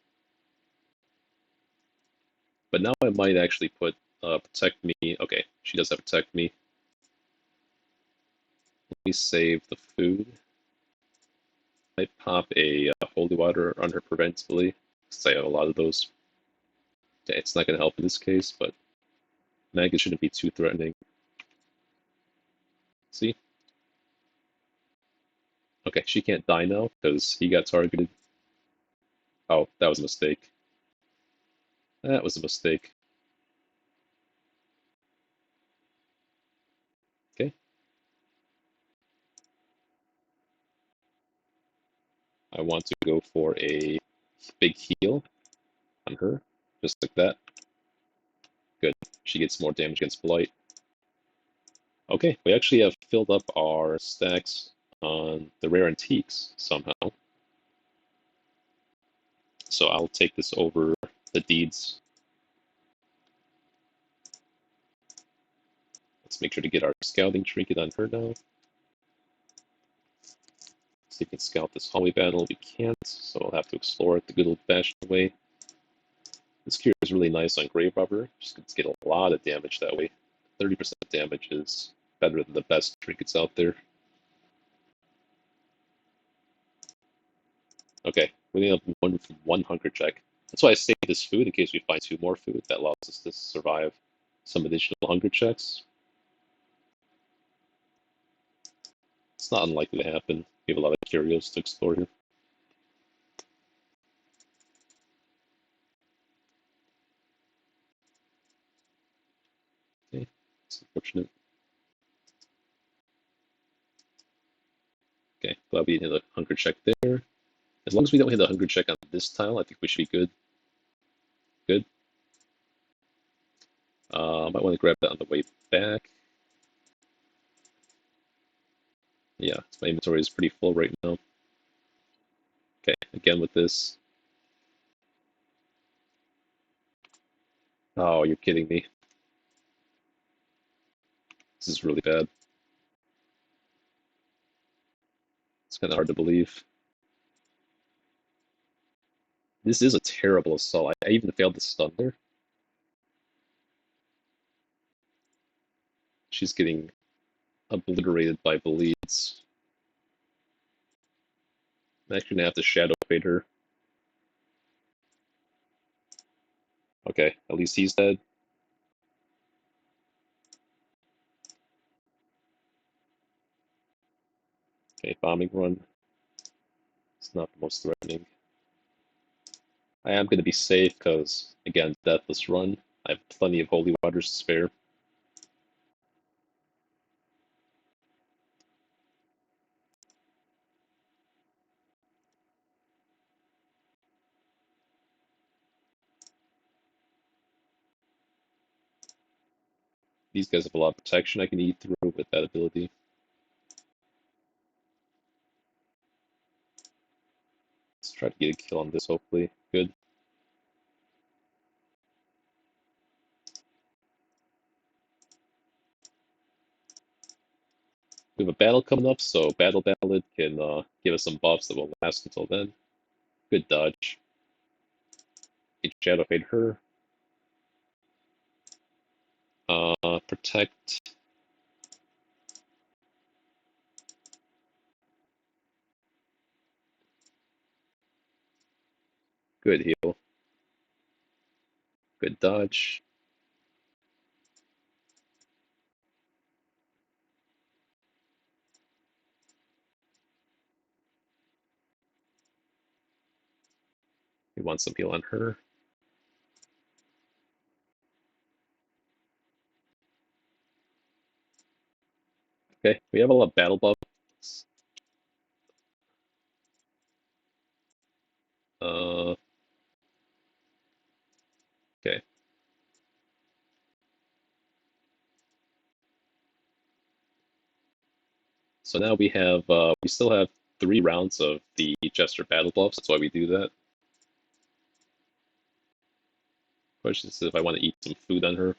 But now I might actually put protect me. Okay, she does have protect me. Let me save the food. I pop a holy water on her preventively because I have a lot of those. Okay, it's not gonna help in this case, but Magus shouldn't be too threatening. See? Okay, she can't die now because he got targeted. Oh, that was a mistake. That was a mistake. Okay. I want to go for a big heal on her, just like that. Good. She gets more damage against Blight. Okay, we actually have filled up our stacks on the rare antiques somehow. So I'll take this over the deeds. Let's make sure to get our scouting trinket on her now. See if we can scout this hallway battle. We can't, so I'll have to explore it the good old-fashioned way. This cure is really nice on Grave Robber. Just gonna get a lot of damage that way. 30% damage is better than the best trinkets out there. Okay, we only have one hunger check. That's why I saved this food in case we find 2 more food. That allows us to survive some additional hunger checks. It's not unlikely to happen. We have a lot of curios to explore here. Okay, it's unfortunate. Okay, glad we hit a hunger check there. As long as we don't hit a hunger check on this tile, I think we should be good. Good. Might want to grab that on the way back. Yeah, my inventory is pretty full right now. Okay, again with this. Oh, you're kidding me. This is really bad. It's kind of hard to believe. This is a terrible assault. I even failed to stun her. She's getting obliterated by bleeds. I'm actually gonna have to shadow fade her. Okay, at least he's dead. Okay, bombing run. It's not the most threatening. I am gonna be safe because, again, Deathless run. I have plenty of holy waters to spare. These guys have a lot of protection I can eat through with that ability. Let's try to get a kill on this, hopefully. Good. We have a battle coming up, so Battle Ballad can give us some buffs that will last until then. Good dodge. Get Shadow Fade her. Protect. Good heal. Good dodge. We want some heal on her. Okay, we have a lot of battle buffs. Uh, okay. So now we still have 3 rounds of the Jester battle buffs. That's why we do that. Question is if I want to eat some food on her.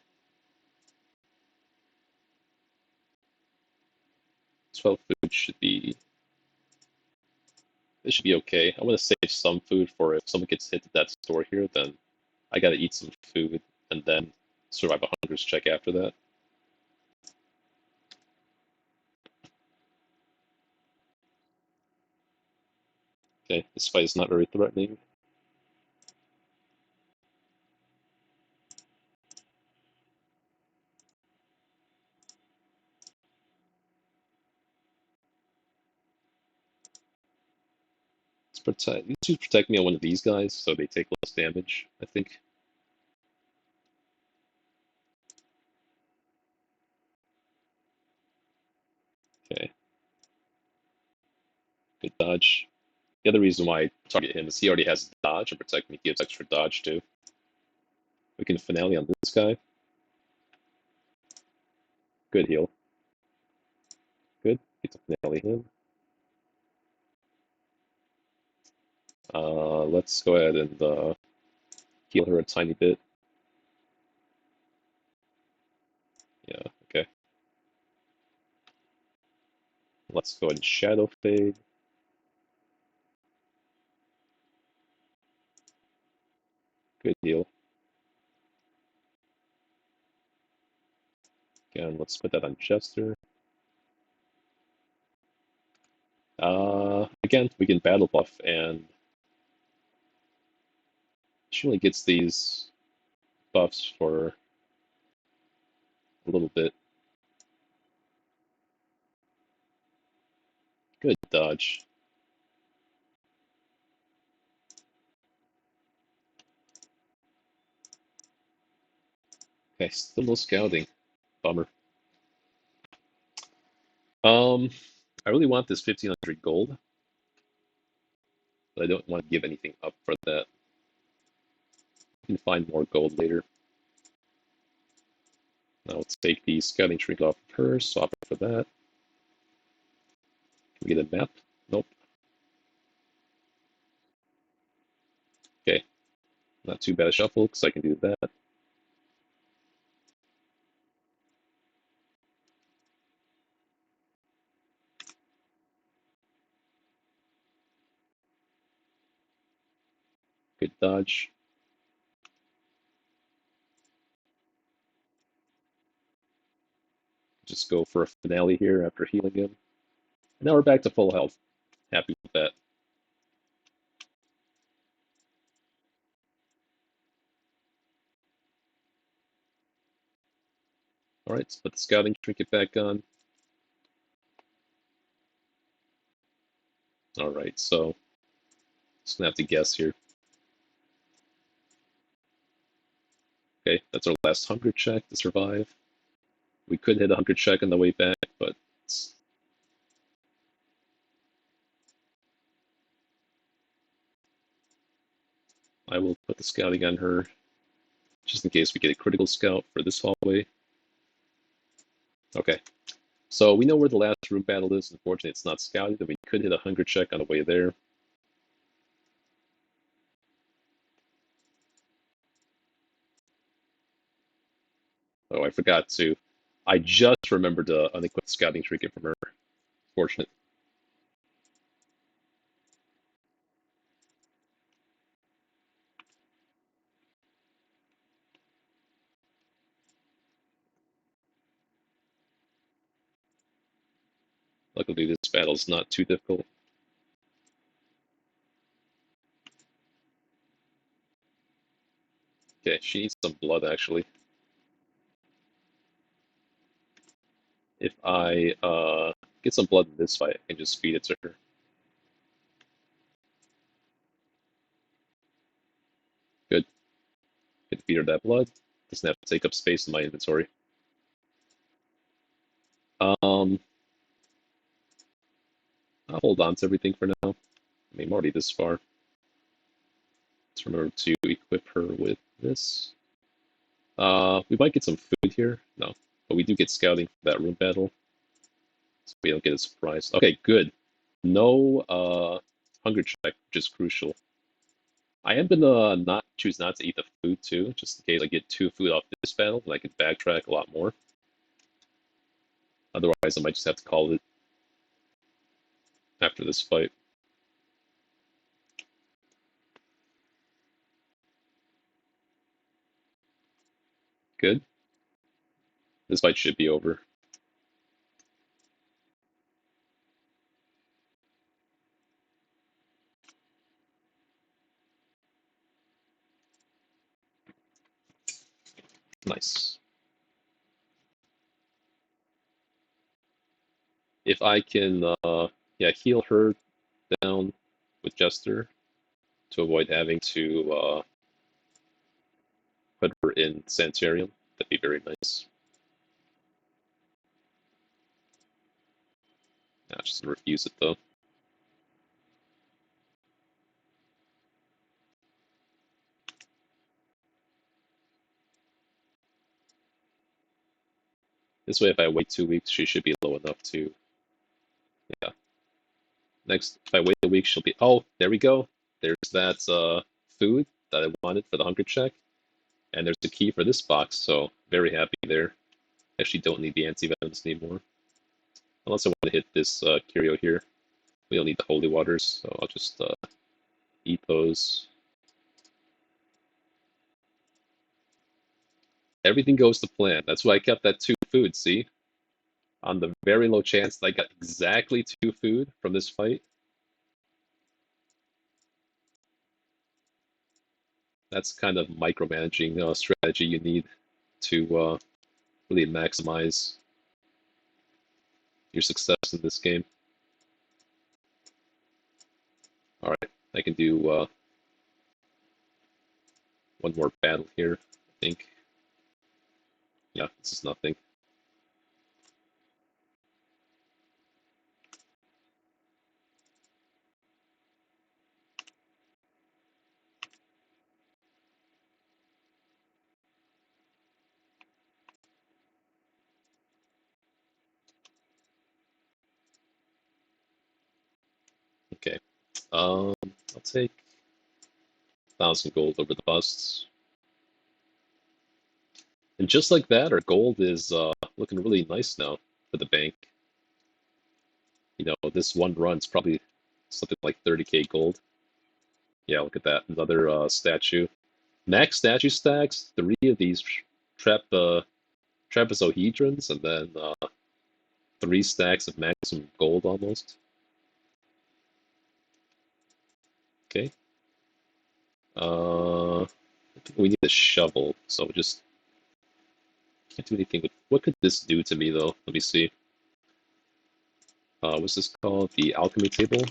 12 food should be. This should be okay. I want to save some food for if someone gets hit at that store here, then I gotta eat some food and then survive a hunger's check after that. Okay, this fight is not very threatening. These two protect me on one of these guys, so they take less damage, I think. Okay. Good dodge. The other reason why I target him is he already has dodge, and protect me gives extra dodge too. We can finale on this guy. Good heal. Good. Get to finale him. Let's go ahead and heal her a tiny bit. Yeah, okay. Let's go ahead and Shadow Fade. Good heal. Again, let's put that on Chester. Again, we can battle buff, and she only gets these buffs for a little bit. Good dodge. Okay, still no scouting. Bummer. I really want this 1500 gold, but I don't want to give anything up for that. We can find more gold later. Now let's take the scouting trinket off of her, swap it for that. Can we get a map? Nope. Okay, not too bad a shuffle, because I can do that. Good dodge. Just go for a finale here after healing him. And now we're back to full health. Happy with that. All right, let's put the scouting trinket back on. All right, so just gonna have to guess here. Okay, that's our last 100 check to survive. We could hit a 100 check on the way back, but I will put the scouting on her just in case we get a critical scout for this hallway. Okay, so we know where the last room battle is. Unfortunately, it's not scouted, and we could hit a 100 check on the way there. Oh, I forgot to. I just remembered to unequip scouting trinket from her. Fortunate. Luckily, this battle is not too difficult. Okay, she needs some blood actually. If I get some blood in this fight, I can just feed it to her. Good. Get to feed her that blood. Doesn't have to take up space in my inventory. I'll hold on to everything for now. I mean, I'm already this far. Let's remember to equip her with this. We might get some food here. No, but we do get scouting for that room battle, so we don't get a surprise. Okay, good. No hunger check, which is crucial. I am gonna not choose not to eat the food too, just in case I get 2 food off this battle, and I can backtrack a lot more. Otherwise, I might just have to call it after this fight. Good. This fight should be over. Nice. If I can, yeah, heal her down with Jester to avoid having to put her in Sanitarium, that'd be very nice. Nah, just refuse it though. This way, if I wait 2 weeks, she should be low enough to, yeah. Next, if I wait a week, she'll be, oh, there we go. There's that food that I wanted for the hunger check. And there's the key for this box, so very happy there. Actually don't need the anti-venoms anymore. Unless I want to hit this curio here. We don't need the holy waters, so I'll just eat those. Everything goes to plan. That's why I kept that 2 food, see? On the very low chance that I got exactly 2 food from this fight. That's kind of micromanaging strategy you need to really maximize your success in this game. Alright, I can do one more battle here, I think. Yeah, this is nothing. Okay. I'll take 1,000 gold over the busts. And just like that, our gold is looking really nice now for the bank. You know, this one run's probably something like 30k gold. Yeah, look at that. Another statue. Max statue stacks, three of these trap trapezohedrons, and then three stacks of maximum gold almost. Okay. I think we need a shovel, so just can't do anything with. What could this do to me though? Let me see. What's this called? The alchemy table.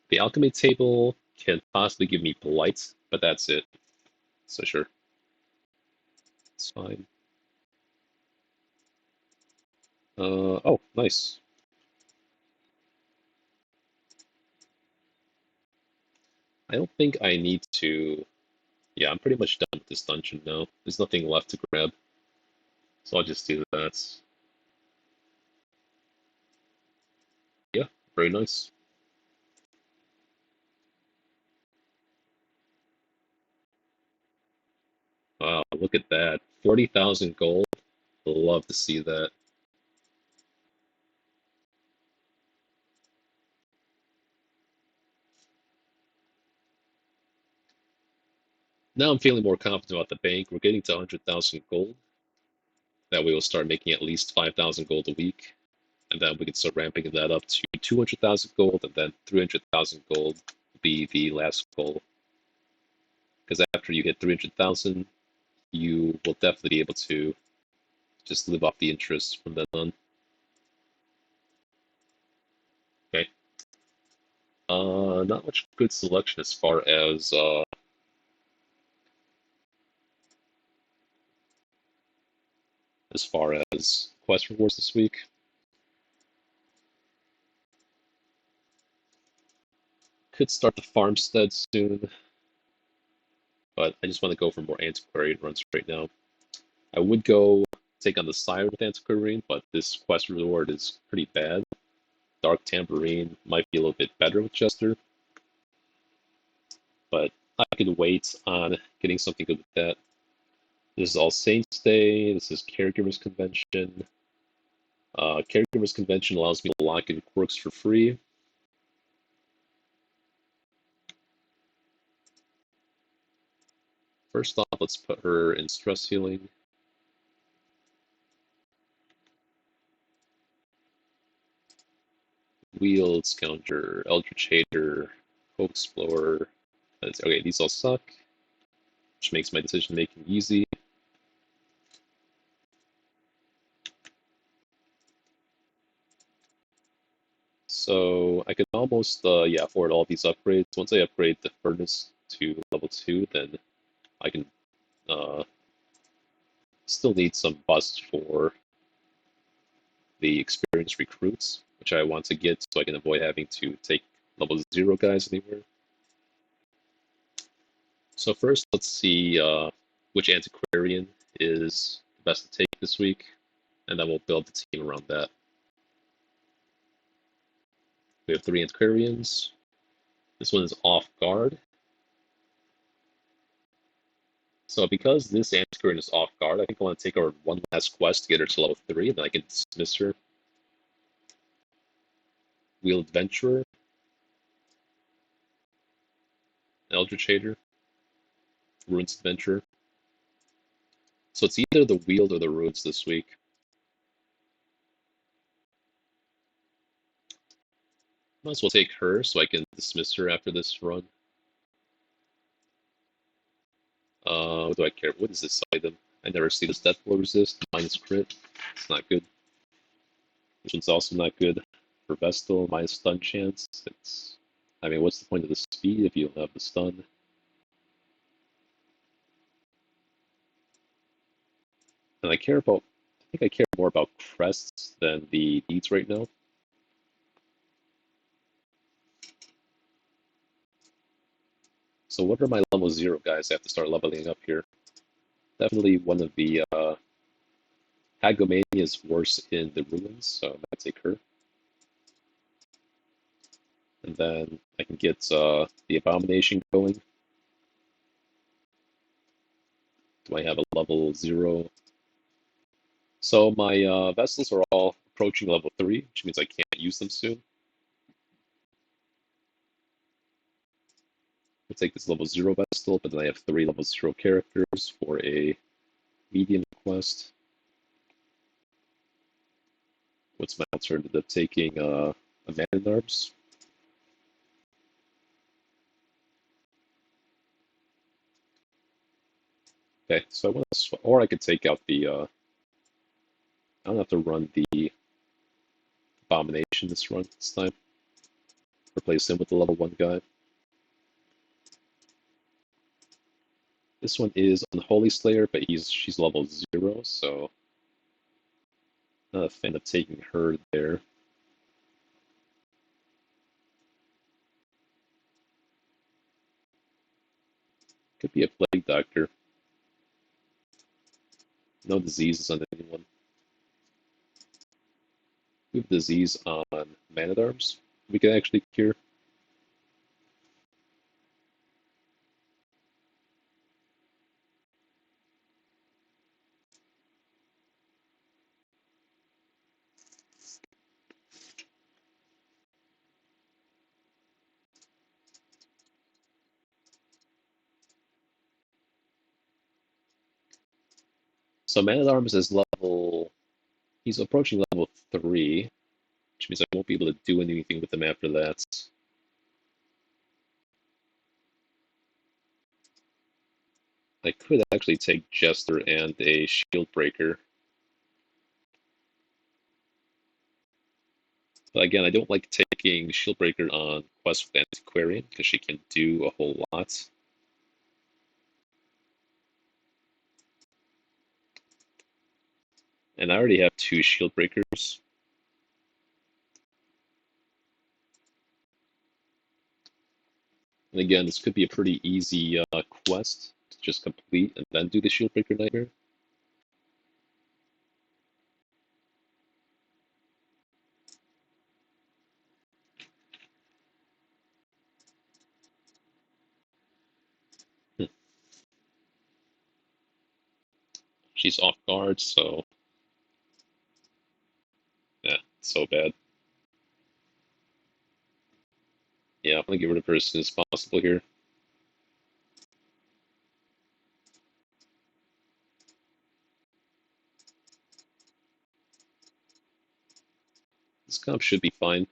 The alchemy table can possibly give me blight, but that's it. So sure, it's fine. Oh, nice. I don't think I need to. Yeah, I'm pretty much done with this dungeon now. There's nothing left to grab, so I'll just do that. Yeah, very nice. Wow, look at that. 40,000 gold. Love to see that. Now I'm feeling more confident about the bank. We're getting to 100,000 gold. That way we'll start making at least 5,000 gold a week. And then we can start ramping that up to 200,000 gold, and then 300,000 gold will be the last goal. Because after you hit 300,000, you will definitely be able to just live off the interest from then on. Okay. Not much good selection as far as quest rewards this week. Could start the farmstead soon, but I just want to go for more antiquarian runs right now. I would go take on the Sire with antiquarian, but this quest reward is pretty bad. Dark Tambourine might be a little bit better with Jester, but I could wait on getting something good with that. This is All Saints Day. This is Caregivers Convention. Caregivers Convention allows me to lock in quirks for free. First off, let's put her in stress healing. Wield, Scourger, Eldritch Hater, Hope Explorer. Okay, these all suck, which makes my decision making easy. So I could almost yeah, afford all these upgrades. Once I upgrade the furnace to level 2, then I can still need some busts for the experienced recruits, which I want to get so I can avoid having to take level 0 guys anywhere. So first, let's see which antiquarian is the best to take this week, and then we'll build the team around that. We have 3 antiquarians. This one is off guard. So because this antiquarian is off guard, I think I want to take her one last quest to get her to level 3, and then I can dismiss her. Wheeled Adventurer, Eldritch Hater, Ruins Adventurer. So it's either the Wheeled or the Ruins this week. Might as well take her so I can dismiss her after this run. What do I care? What is this item? I never see this Death Blow resist. Minus crit. It's not good. This one's also not good. For Vestal, minus stun chance. It's. I mean, what's the point of the speed if you don't have the stun? And I care about. I think I care more about crests than the deeds right now. So what are my level 0 guys I have to start leveling up here? Definitely one of the Hagomania is worse in the ruins, so I might take her. And then I can get the Abomination going. Do I have a level 0? So my vessels are all approaching level 3, which means I can't use them soon. I'll take this level 0 Vestal, but then I have 3 level 0 characters for a medium quest. What's my alternative? Taking a Man at Arms. Okay, so I want to, or I could take out the. I don't have to run the Abomination this run this time. Replace him with the level 1 guy. This one is Unholy Slayer, but she's level 0, so not a fan of taking her there. Could be a Plague Doctor. No diseases on anyone. We have disease on Man at Arms. We can actually cure. So Man at Arms is level. He's approaching level 3, which means I won't be able to do anything with him after that. I could actually take Jester and a Shield Breaker. But again, I don't like taking Shieldbreaker on Quest with Antiquarian because she can do a whole lot. And I already have 2 Shieldbreakers. And again, this could be a pretty easy quest to just complete and then do the Shieldbreaker Nightmare. She's off guard, so yeah, so bad. Yeah, I'm gonna get rid of her as soon as possible here. This comp should be fine.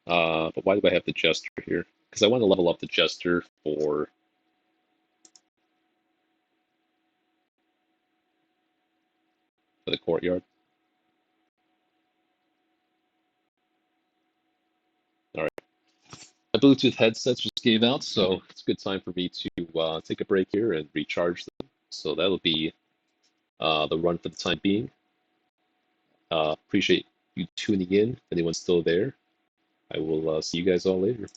But why do I have the Jester here? Because I want to level up the Jester for the courtyard. All right. My Bluetooth headsets just gave out, so it's a good time for me to take a break here and recharge them. So that'll be the run for the time being. Appreciate you tuning in. If anyone's still there, I will see you guys all later.